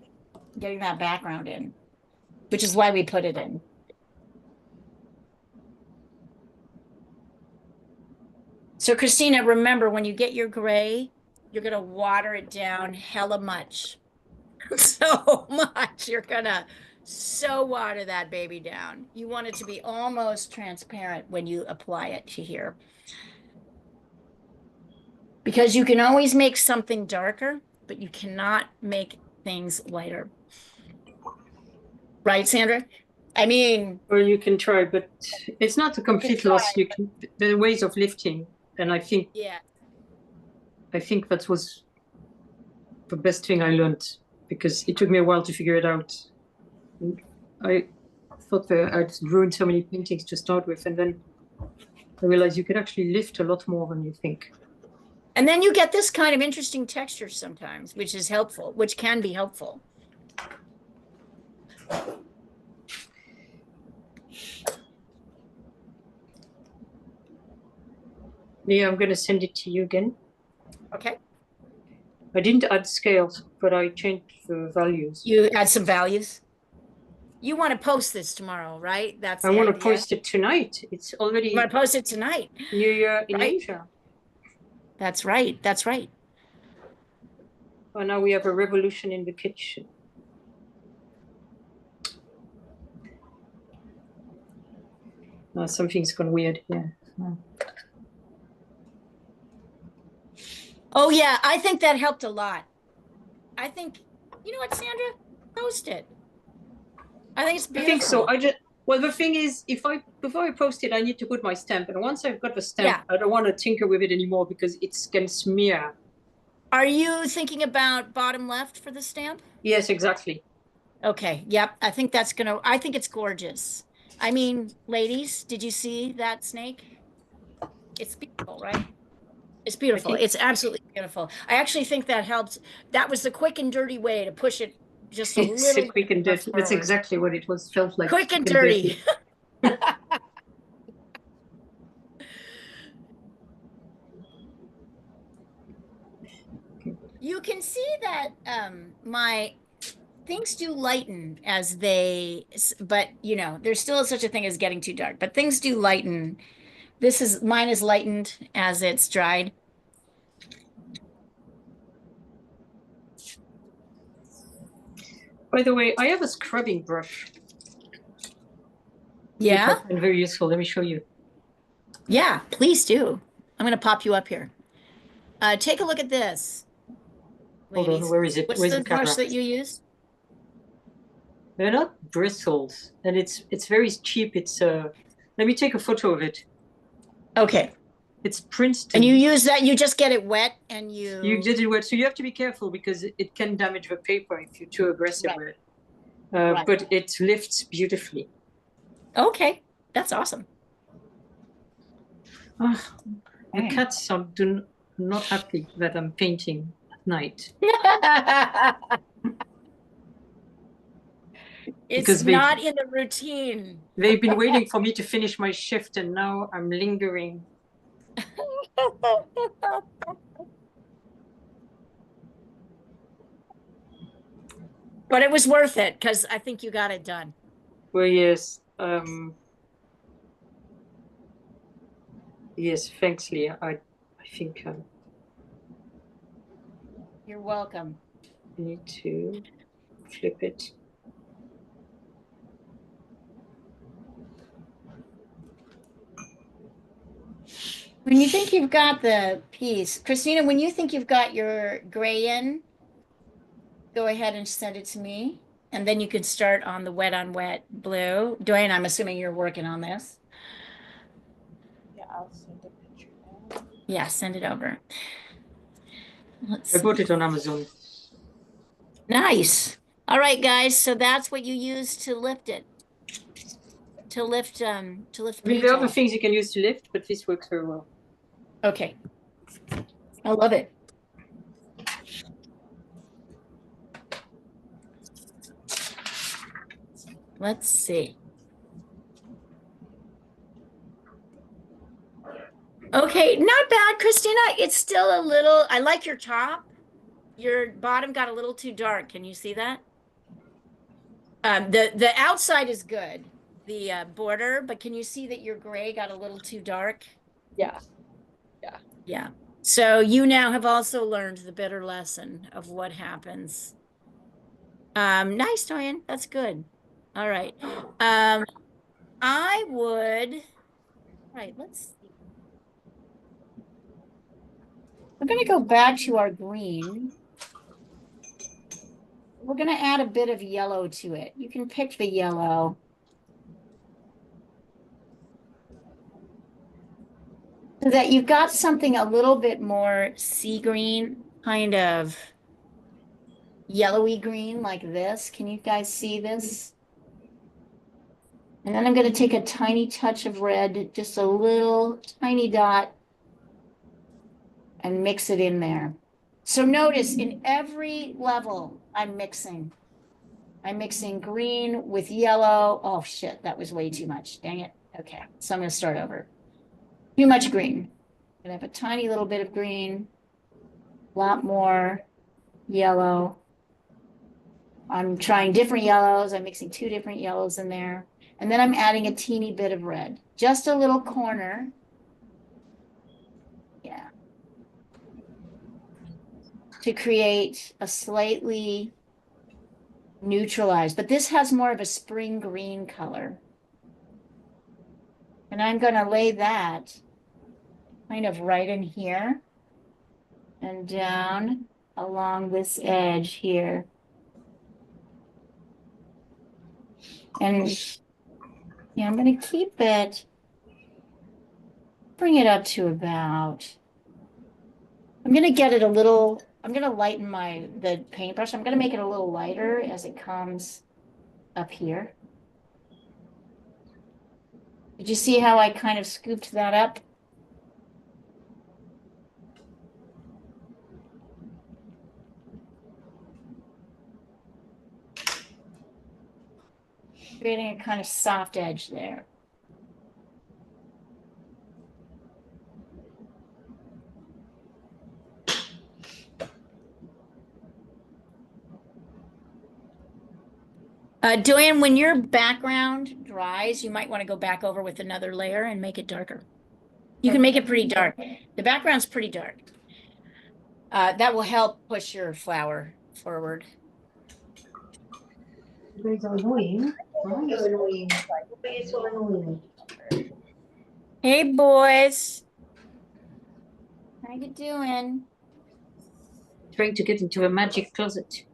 getting that background in, which is why we put it in. So Christina, remember when you get your gray, you're gonna water it down hella much. So much. You're gonna So water that baby down. You want it to be almost transparent when you apply it to here. Because you can always make something darker, but you cannot make things lighter. Right, Sandra? I mean,
Or you can try, but it's not a complete
try,
loss. You can, there are ways of lifting, and I think
yeah.
that was the best thing I learned, because it took me a while to figure it out. And I thought that I'd ruined so many paintings to start with, and then I realized you could actually lift a lot more than you think.
And then you get this kind of interesting texture sometimes, which is helpful, which can be helpful.
Yeah, I'm going to send it to you again.
Okay.
I didn't add scales, but I changed the values.
You add some values. You want to post this tomorrow, right? That's
I
the
want to
idea.
post it tonight. It's already
You want to post it tonight.
New Year in
Right.
Asia.
That's right. That's right.
Oh, now we have a revolution in the kitchen. Something's gone weird here.
Oh yeah, I think that helped a lot. I think, you know what, Sandra? Post it. I think it's
I
beautiful.
think so. Well, the thing is, before I post it, I need to put my stamp, and once I've got the stamp,
Yeah.
I don't want to tinker with it anymore because it can smear.
Are you thinking about bottom left for the stamp?
Yes, exactly.
Okay, yep. I think it's gorgeous. I mean, ladies, did you see that snake? It's beautiful, right? It's beautiful.
think-
It's absolutely beautiful. I actually think that helped. That was the quick and dirty way to push it just a
It's
little
quick and
bit
dirty. That's
forward.
exactly what it was. Felt like
Quick and dirty. You can see that my things do lighten as but you know, there's still such a thing as getting too dark, but things do lighten. Mine is lightened as it's dried.
By the way, I have a scrubbing brush.
Yeah.
Which I find very useful. Let me show you.
Yeah, please do. I'm going to pop you up here. Take a look at this.
Hold on,
Ladies.
where is it?
What's
Where's
the
the camera?
brush that you use?
They're not bristles, and it's very cheap. Let me take a photo of it.
Okay.
It's Princeton.
And you use that, you just get it wet and
You did it wet, so you have to be careful because it can damage the paper if you're too aggressive
Right.
with it.
Right.
But it lifts beautifully.
Okay, that's awesome.
The
Okay.
cats are not happy that I'm painting at night.
It's
Because
not in the routine.
They've been waiting for me to finish my shift, and now I'm lingering.
But it was worth it because I think you got it done.
Well, yes. Yes, thanks, Leah. I think
You're welcome.
I need to flip it.
When you think you've got the piece, Christina, when you think you've got your gray in, go ahead and send it to me. And then you can start on the wet on wet blue. Dwayne, I'm assuming you're working on this.
Yeah, I'll send a picture now.
Yeah, send it over. Let's
I
see.
bought it on Amazon.
Nice. All right, guys. So that's what you use to lift it. To lift
I mean,
paint
there are other
off.
things you can use to lift, but this works very well.
Okay. I love it. Let's see. Okay, not bad, Christina. It's still a little, I like your top. Your bottom got a little too dark. Can you see that? The outside is good, the border, but can you see that your gray got a little too dark?
Yeah.
Yeah. So you now have also learned the bitter lesson of what happens. Nice, Toyin. That's good. All right. I would, right, let's see. We're gonna go back to our green. We're gonna add a bit of yellow to it. You can pick the yellow. So that you've got something a little bit more sea green, kind of yellowy green like this. Can you guys see this? And then I'm going to take a tiny touch of red, just a little tiny dot, and mix it in there. So notice in every level I'm mixing. I'm mixing green with yellow. Oh shit, that was way too much. Dang it. Okay, so I'm going to start over. Too much green. I'm going to have a tiny little bit of green, a lot more yellow. I'm trying different yellows. I'm mixing 2 different yellows in there. And then I'm adding a teeny bit of red, just a little corner. Yeah. To create a slightly neutralized, but this has more of a spring green color. And I'm going to lay that kind of right in here and down along this edge here. And yeah, I'm going to keep it, bring it up to about, I'm going to get it a little, I'm going to lighten the paintbrush. I'm going to make it a little lighter as it comes up here. Did you see how I kind of scooped that up? Creating a kind of soft edge there. Joanne, when your background dries, you might want to go back over with another layer and make it darker. You can make it pretty dark. The background's pretty dark. That will help push your flower forward.
You guys are annoying. Why are you annoying? Why are you so annoying?
Hey, boys. How you doing?
Trying to get into a magic closet.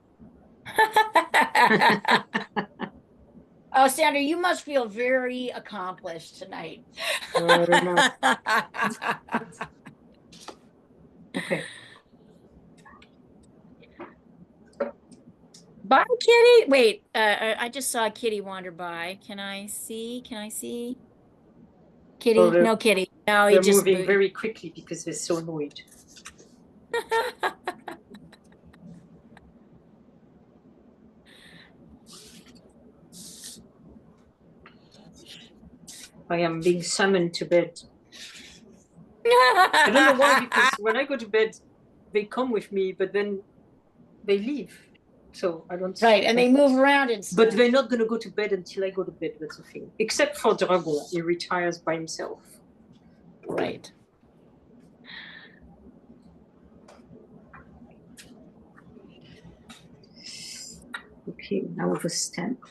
Oh, Sandra, you must feel very accomplished tonight.
I don't know. Okay.
Bye, kitty. Wait, I just saw a kitty wander by. Can I see? Can I see? Kitty?
Oh,
No, kitty. No, he
they're
just
moving
moved.
very quickly because they're so annoyed. I am being summoned to bed. I don't know why, because when I go to bed, they come with me, but then they leave. So I don't.
Right, and they move around and stuff.
But they're not going to go to bed until I go to bed. That's the thing. Except for Dragon, he retires by himself.
Right.
Okay, now the stamp.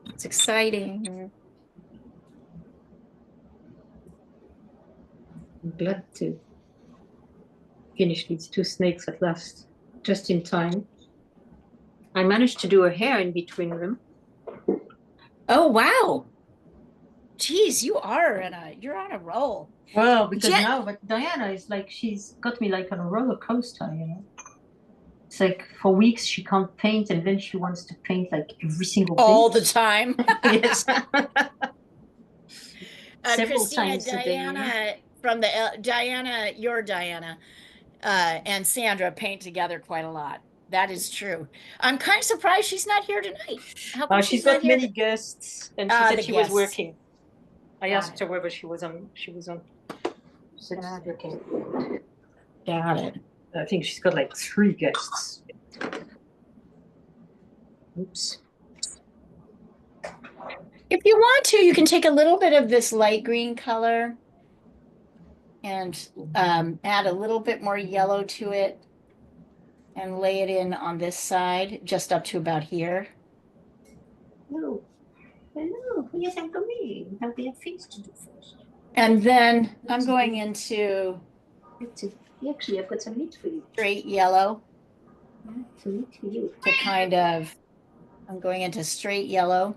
It's exciting.
I'm glad to finish these 2 snakes at last, just in time. I managed to do a hair in between them.
Oh, wow. Geez, you're on a roll.
Well, because
Jen-
now, but Diana is like, she's got me like on a roller coaster, you know. It's like for weeks she can't paint, and then she wants to paint like every single day.
All the time.
Yes. Several
Christina,
times a day.
Diana from the Diana, your Diana, and Sandra paint together quite a lot. That is true. I'm kind of surprised she's not here tonight. How come
She's
not
got
here?
many guests, and she
Ah,
said
the
she was
guests.
working. I
Got
asked
it.
her whether she was on. She said she's working.
Got it.
I think she's got like 3 guests. Oops.
If you want to, you can take a little bit of this light green color and add a little bit more yellow to it and lay it in on this side, just up to about here.
Hello. Hello. Yes, I'm coming. Now we have things to do first.
And then I'm going into
Let's see. Actually, I've got some meat for you.
straight yellow
Some meat for you.
to kind of, I'm going into straight yellow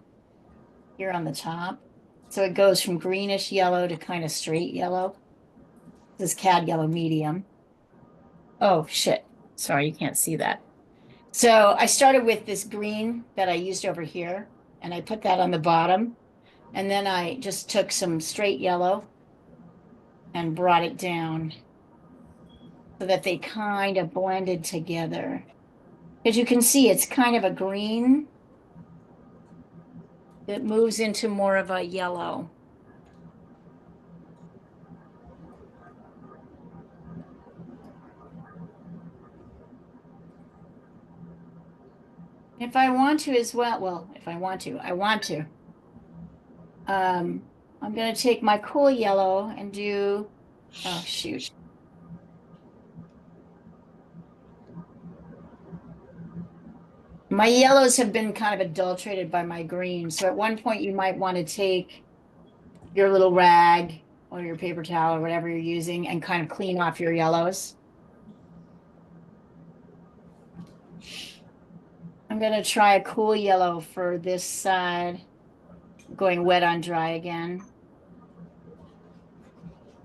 here on the top. So it goes from greenish yellow to kind of straight yellow. This is cad yellow medium. Oh, shit. Sorry, you can't see that. So I started with this green that I used over here, and I put that on the bottom. And then I just took some straight yellow and brought it down so that they kind of blended together. As you can see, it's kind of a green that moves into more of a yellow. If I want to as well, if I want to, I want to. I'm going to take my cool yellow and do, oh, shoot. My yellows have been kind of adulterated by my greens. So at one point you might want to take your little rag or your paper towel or whatever you're using and kind of clean off your yellows. I'm going to try a cool yellow for this side, going wet on dry again.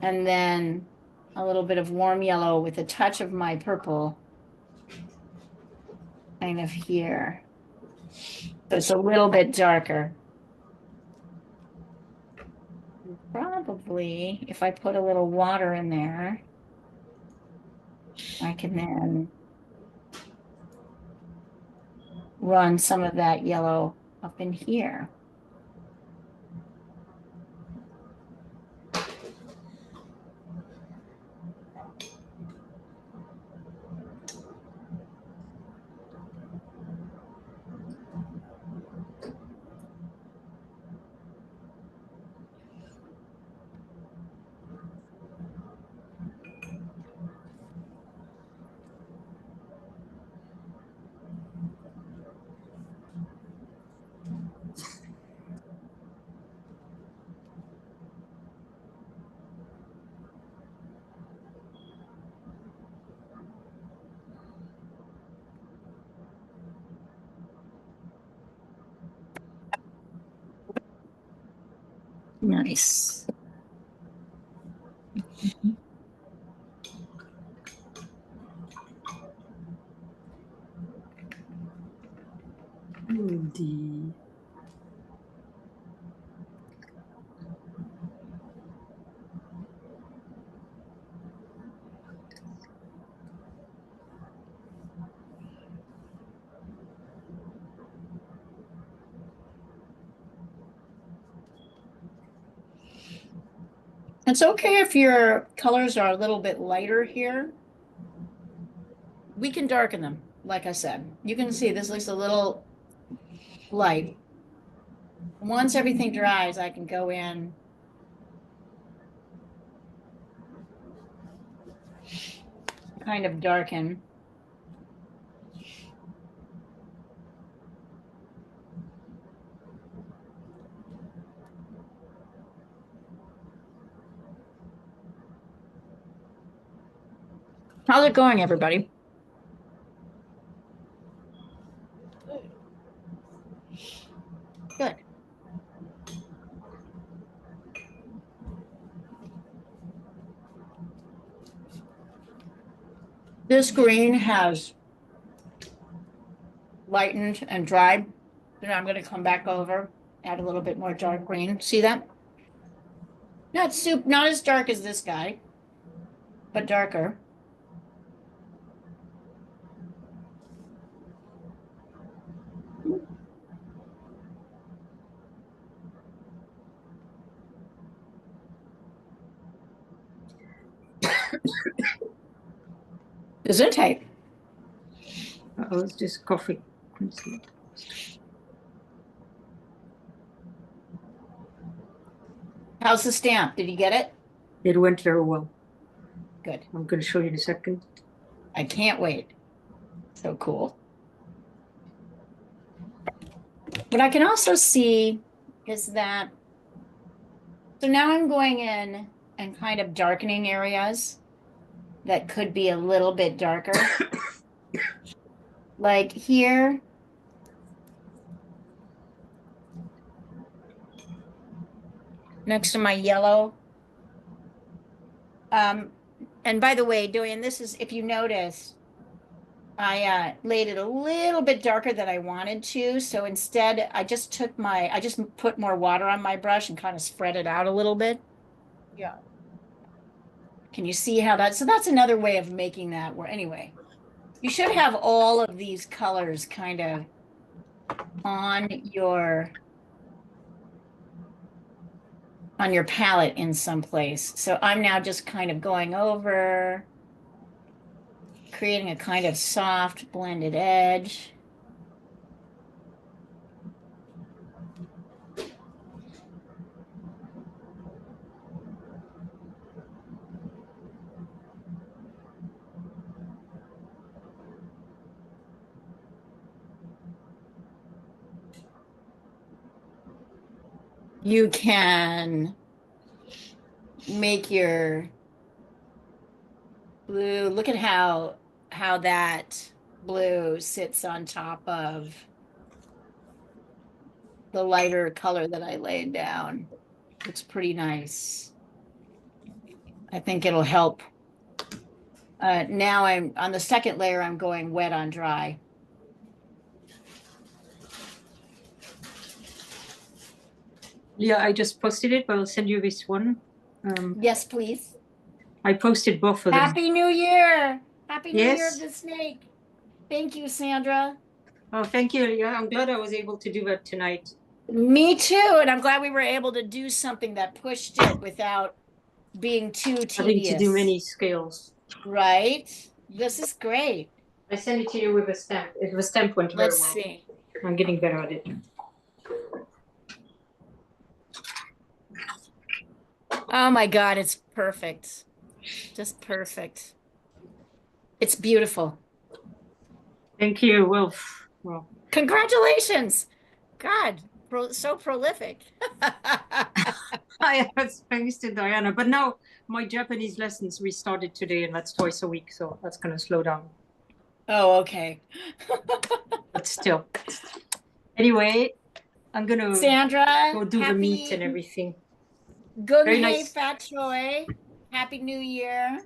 And then a little bit of warm yellow with a touch of my purple kind of here. So it's a little bit darker. Probably, if I put a little water in there, I can then run some of that yellow up in here. Nice.
The
It's okay if your colors are a little bit lighter here. We can darken them, like I said. You can see this looks a little light. Once everything dries, I can go in kind of darken. How's it going, everybody? Good. This green has lightened and dried. Then I'm going to come back over, add a little bit more dark green. See that? Not as dark as this guy, but darker. Gesundheit.
I was just coughing.
How's the stamp? Did you get it?
It went very well.
Good.
I'm going to show you in a second.
I can't wait. So cool. What I can also see is that, so now I'm going in and kind of darkening areas that could be a little bit darker. Like here. Next to my yellow. And by the way, Dorian, this is, if you notice, I laid it a little bit darker than I wanted to. So instead, I just put more water on my brush and kind of spread it out a little bit.
Yeah.
Can you see how so that's another way of making that work. Anyway, you should have all of these colors kind of on your palette in some place. So I'm now just kind of going over, creating a kind of soft blended edge. You can make your blue, look at how that blue sits on top of the lighter color that I laid down. Looks pretty nice. I think it'll help. Now I'm on the second layer, I'm going wet on dry.
Yeah, I just posted it, but I'll send you this one.
Yes, please.
I posted both of them.
Happy New Year! Happy New Year
Yes.
of the Snake. Thank you, Sandra.
Oh, thank you, Leah. I'm glad I was able to do that tonight.
Me too, and I'm glad we were able to do something that pushed it without being too
Having
tedious.
to do many scales.
Right? This is great.
I sent it to you with a stamp. The stamp went very
Let's
well.
see.
I'm getting better at it.
Oh my God, it's perfect. Just perfect. It's beautiful.
Thank you. Well,
Congratulations. God, so prolific.
I was thanks to Diana, but now my Japanese lessons restarted today, and that's twice a week, so that's going to slow down.
Oh, okay.
But still. Anyway, I'm going to
Sandra,
go do the meat and everything.
Good
Very
hey,
nice.
Fat Troy. Happy New Year.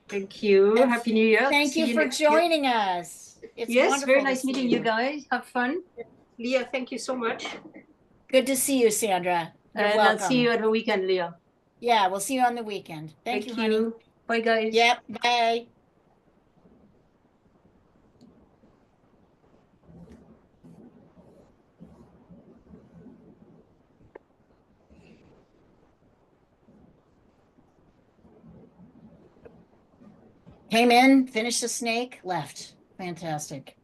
Thank you.
And
Happy New Year.
Thank
See
you for
next year.
joining us. It's
Yes,
wonderful
very
to
nice
see
meeting you guys. Have fun. Leah, thank you so much.
Good to see you, Sandra. You're
And
welcome.
I'll see you at the weekend, Leah.
Yeah, we'll see you on the weekend. Thank you, honey.
Bye, guys.
Yep, bye. Came in, finished the snake, left. Fantastic.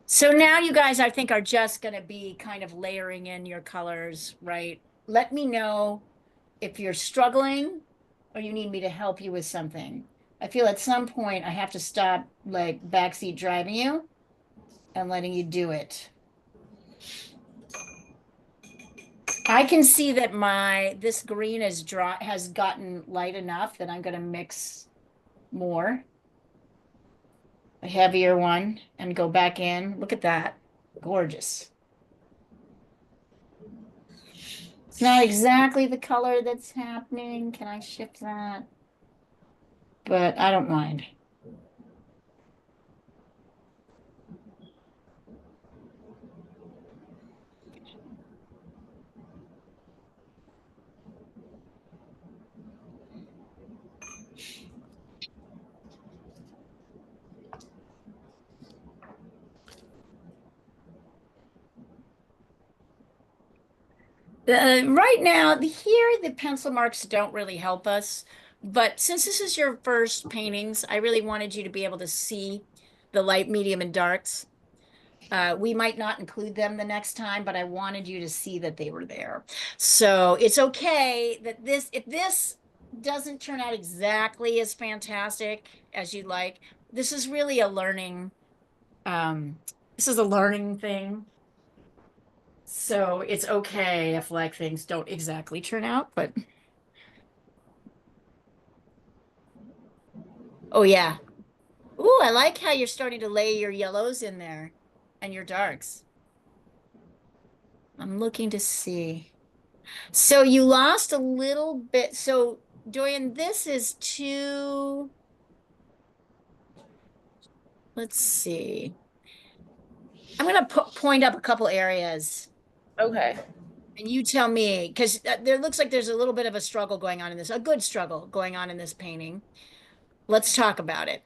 So now you guys, I think, are just going to be kind of layering in your colors, right? Let me know if you're struggling or you need me to help you with something. I feel at some point I have to stop like backseat driving you and letting you do it. I can see that this green is has gotten light enough that I'm going to mix more, a heavier one, and go back in. Look at that. Gorgeous. It's not exactly the color that's happening. Can I shift that? But I don't mind. Right now, here the pencil marks don't really help us. But since this is your first paintings, I really wanted you to be able to see the light, medium, and darks. We might not include them the next time, but I wanted you to see that they were there. So it's okay that if this doesn't turn out exactly as fantastic as you'd like, this is really a learning, this is a learning thing. So it's okay if like things don't exactly turn out, but oh yeah. Ooh, I like how you're starting to lay your yellows in there and your darks. I'm looking to see. So you lost a little bit. So Dorian, this is too, let's see. I'm going to point up a couple areas
Okay.
and you tell me, because there looks like there's a little bit of a struggle going on in this, a good struggle going on in this painting. Let's talk about it.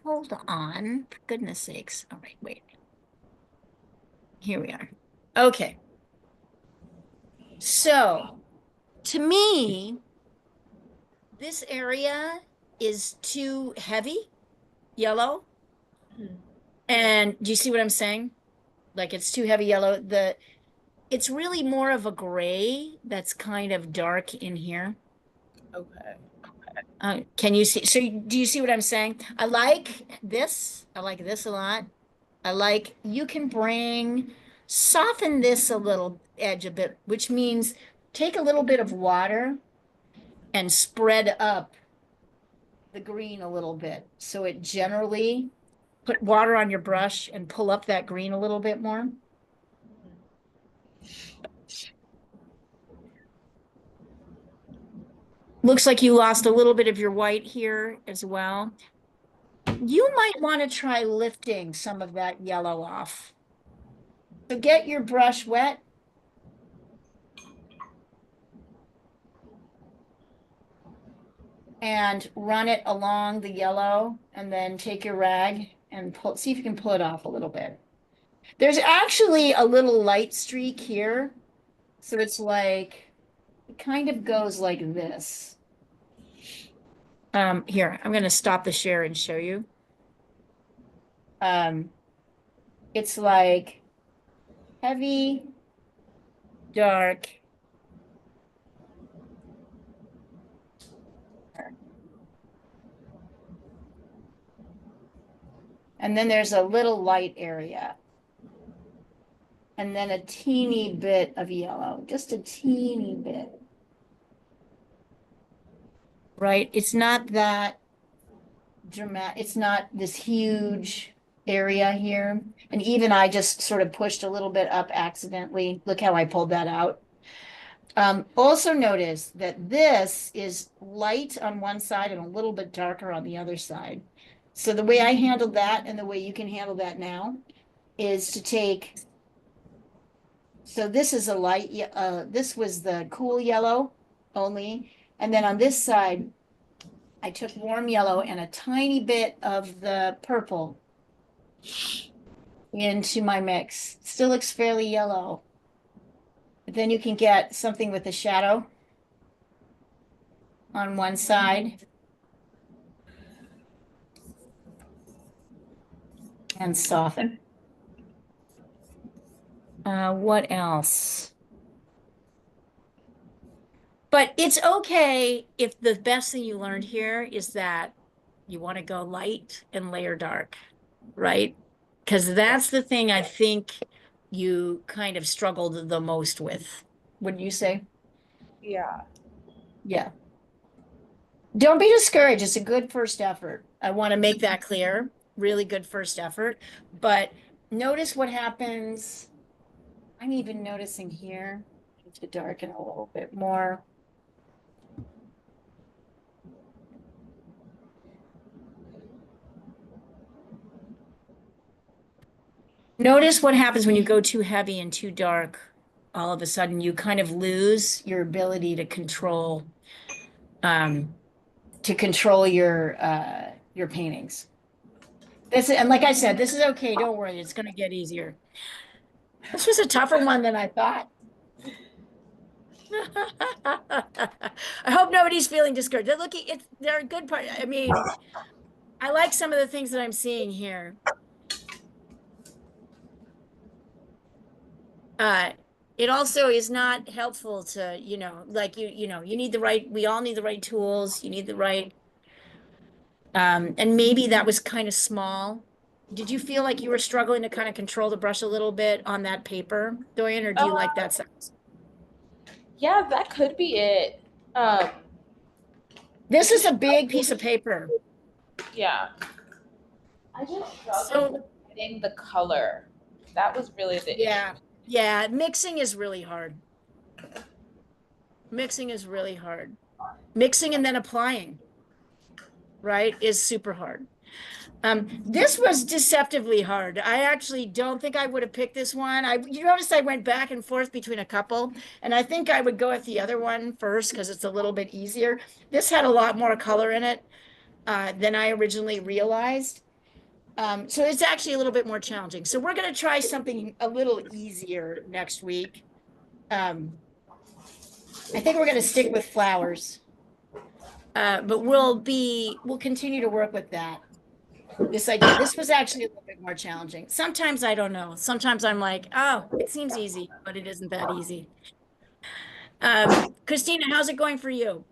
Hold on, for goodness sakes. All right, wait. Here we are. Okay. So to me, this area is too heavy yellow.
Hmm.
And do you see what I'm saying? Like it's too heavy yellow. It's really more of a gray that's kind of dark in here.
Okay.
Can you see? So do you see what I'm saying? I like this. I like this a lot. I like you can soften this a little edge a bit, which means take a little bit of water and spread up the green a little bit. So it generally put water on your brush and pull up that green a little bit more. Looks like you lost a little bit of your white here as well. You might want to try lifting some of that yellow off. So get your brush wet. And run it along the yellow and then take your rag and see if you can pull it off a little bit. There's actually a little light streak here. So it's like, it kind of goes like this. Here, I'm going to stop the share and show you. It's like heavy, dark. And then there's a little light area. And then a teeny bit of yellow, just a teeny bit. Right? It's not that dramatic. It's not this huge area here. And even I just sort of pushed a little bit up accidentally. Look how I pulled that out. Also notice that this is light on one side and a little bit darker on the other side. So the way I handled that and the way you can handle that now is to take, so this is a light, this was the cool yellow only. And then on this side, I took warm yellow and a tiny bit of the purple into my mix. It still looks fairly yellow. But then you can get something with a shadow on one side. And soften. What else? But it's okay if the best thing you learned here is that you want to go light and layer dark, right? Because that's the thing I think you kind of struggled the most with. Wouldn't you say?
Yeah.
Yeah. Don't be discouraged. It's a good first effort. I want to make that clear. Really good first effort. But notice what happens. I'm even noticing here to darken a little bit more. Notice what happens when you go too heavy and too dark. All of a sudden, you kind of lose your ability to control your paintings. And like I said, this is okay. Don't worry, it's going to get easier. This was a tougher one than I thought. I hope nobody's feeling discouraged. They're looking, they're a good part. I mean, I like some of the things that I'm seeing here. It also is not helpful to, like you need the right, we all need the right tools, you need the right, and maybe that was kind of small. Did you feel like you were struggling to kind of control the brush a little bit on that paper, Dorian, or do you like that size?
Yeah, that could be it.
This is a big piece of paper.
Yeah. I just struggled
So,
with getting the color. That was really the
yeah,
issue.
yeah, mixing is really hard. Mixing is really hard. Mixing and then applying, right, is super hard. This was deceptively hard. I actually don't think I would have picked this one. You notice I went back and forth between a couple, and I think I would go with the other one first because it's a little bit easier. This had a lot more color in it than I originally realized. So it's actually a little bit more challenging. So we're going to try something a little easier next week. I think we're going to stick with flowers, but we'll continue to work with that. This idea. This was actually a little bit more challenging. Sometimes I don't know. Sometimes I'm like, oh, it seems easy, but it isn't that easy. Christina, how's it going for you?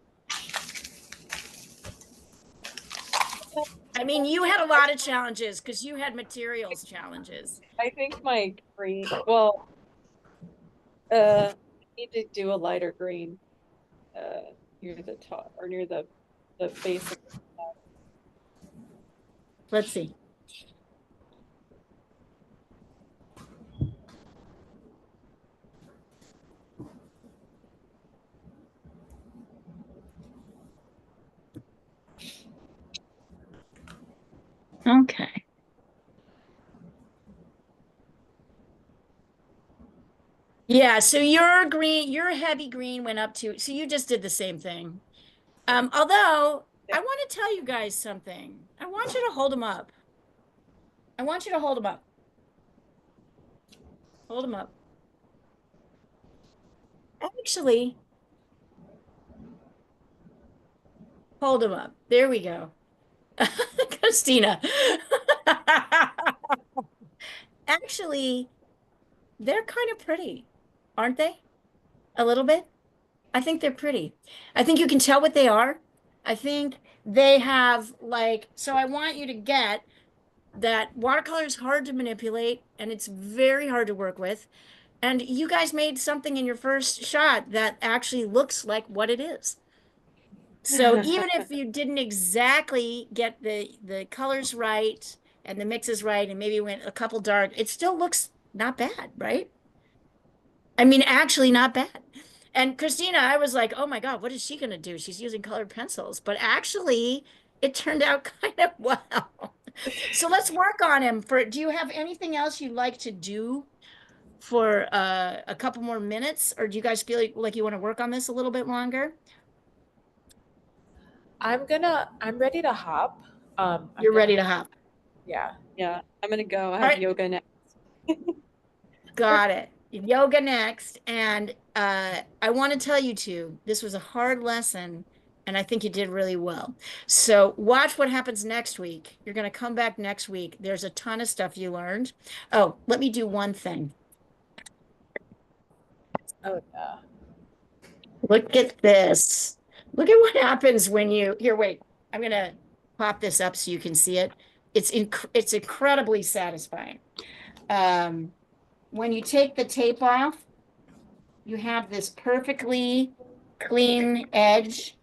I mean, you had a lot of challenges because you had materials challenges.
I think my green, well, I need to do a lighter green near the top or near the base of the top.
Let's see. Okay. Yeah, so your heavy green went up to, so you just did the same thing. Although I want to tell you guys something. I want you to hold them up. I want you to hold them up. Hold them up. Actually, hold them up. There we go. Christina. Actually, they're kind of pretty, aren't they? A little bit. I think they're pretty. I think you can tell what they are. I think they have like, so I want you to get that watercolor is hard to manipulate and it's very hard to work with. And you guys made something in your first shot that actually looks like what it is. So even if you didn't exactly get the colors right and the mixes right and maybe went a couple dark, it still looks not bad, right? I mean, actually not bad. And Christina, I was like, oh my God, what is she going to do? She's using colored pencils. But actually, it turned out kind of well. So let's work on him do you have anything else you'd like to do for a couple more minutes? Or do you guys feel like you want to work on this a little bit longer?
I'm ready to hop.
You're ready to hop.
Yeah.
Yeah, I'm gonna go. I have
Alright.
yoga next.
Got it. Yoga next. And I want to tell you two, this was a hard lesson, and I think you did really well. So watch what happens next week. You're going to come back next week. There's a ton of stuff you learned. Oh, let me do one thing.
Oh yeah.
Look at this. Look at what happens when here, wait. I'm going to pop this up so you can see it. It's incredibly satisfying. When you take the tape off, you have this perfectly clean edge.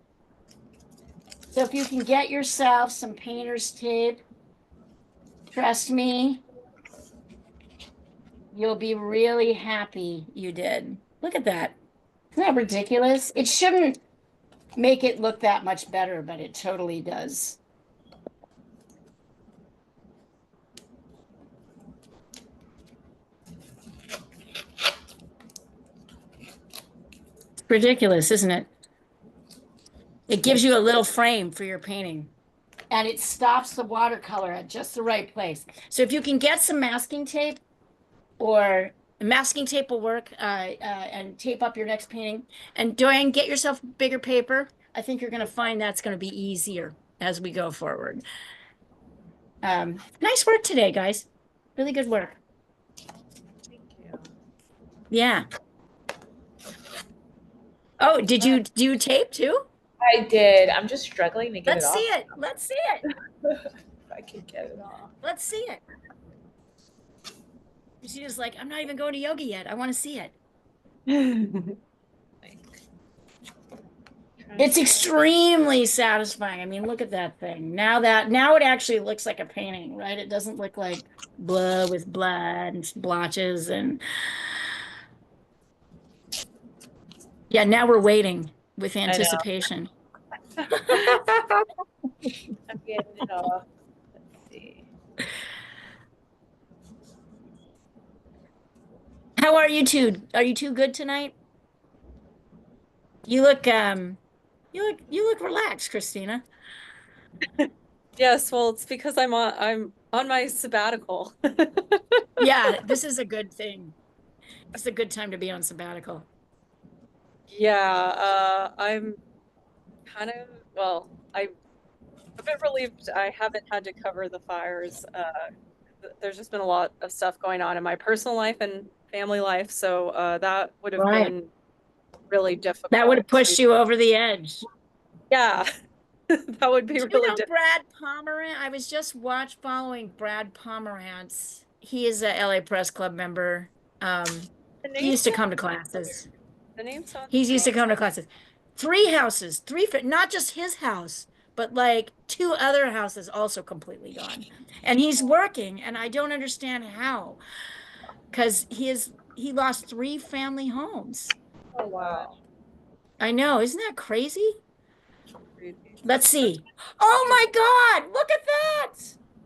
So if you can get yourself some painter's tape, trust me, you'll be really happy you did. Look at that. Isn't that ridiculous? It shouldn't make it look that much better, but it totally does. It's ridiculous, isn't it? It gives you a little frame for your painting. And it stops the watercolor at just the right place. So if you can get some masking tape, or masking tape will work, and tape up your next painting. And Dorian, get yourself bigger paper. I think you're going to find that's going to be easier as we go forward. Nice work today, guys. Really good work.
Thank you.
Yeah. Oh, do you tape too?
I did. I'm just struggling to get
Let's
it
see
off.
it. Let's see it.
If I can get it off.
Let's see it. Christina's like, I'm not even going to yoga yet. I want to see it.
Like,
It's extremely satisfying. I mean, look at that thing. Now it actually looks like a painting, right? It doesn't look like blood with blood and blotches and yeah, now we're waiting with anticipation.
I'm getting it off. Let's see.
How are you two? Are you two good tonight? You look you look relaxed, Christina.
Yes, well, it's because I'm on my sabbatical.
Yeah, this is a good thing. It's a good time to be on sabbatical.
Yeah, I'm kind of, well, I'm a bit relieved I haven't had to cover the fires. There's just been a lot of stuff going on in my personal life and family life, so that would have
Right.
been really difficult.
That would have pushed you over the edge.
Yeah, that would be
Do you
really
know
difficult.
Brad Pomerantz? I was just following Brad Pomerantz. He is a LA Press Club member. He used to come to classes.
The name sounds
He's used to come to classes. 3 houses, not just his house, but like 2 other houses also completely gone. And he's working, and I don't understand how, because he lost 3 family homes.
Oh, wow.
I know, isn't that crazy?
Crazy.
Let's see. Oh my God, look at that.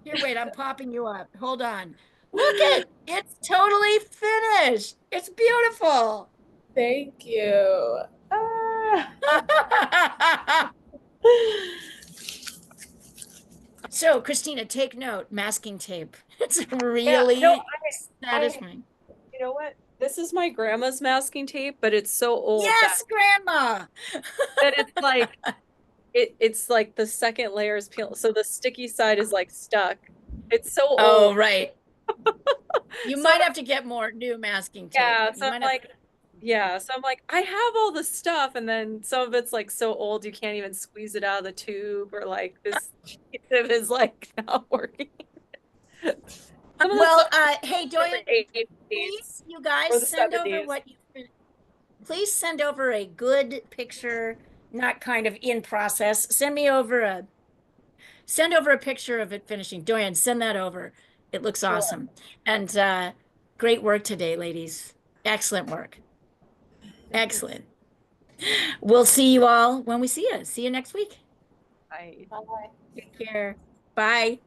Here, wait, I'm popping you up. Hold on. Look it. It's totally finished. It's beautiful.
Thank you.
So, Christina, take note, masking tape. It's really satisfying.
You know what? This is my grandma's masking tape, but it's so old
Yes, Grandma.
that it's like it's like the second layer is peeled, so the sticky side is like stuck. It's so
Oh,
old.
right. You
So-
might have to get more new masking tape.
Yeah,
You
so I'm
might have-
like, yeah, so I'm like, I have all the stuff, and then some of it's like so old you can't even squeeze it out of the tube, or like this adhesive is like not working. Some of the
Well,
stuff
hey,
is
Doyle,
from the 80s
please, you
or
guys
the
send over
70s.
what you please send over a good picture, not kind of in process. Send over a picture of it finishing. Doyen, send that over. It looks awesome. And great work today, ladies. Excellent work. Excellent. We'll see you all when we see you. See you next week.
I
Bye.
Take care. Bye.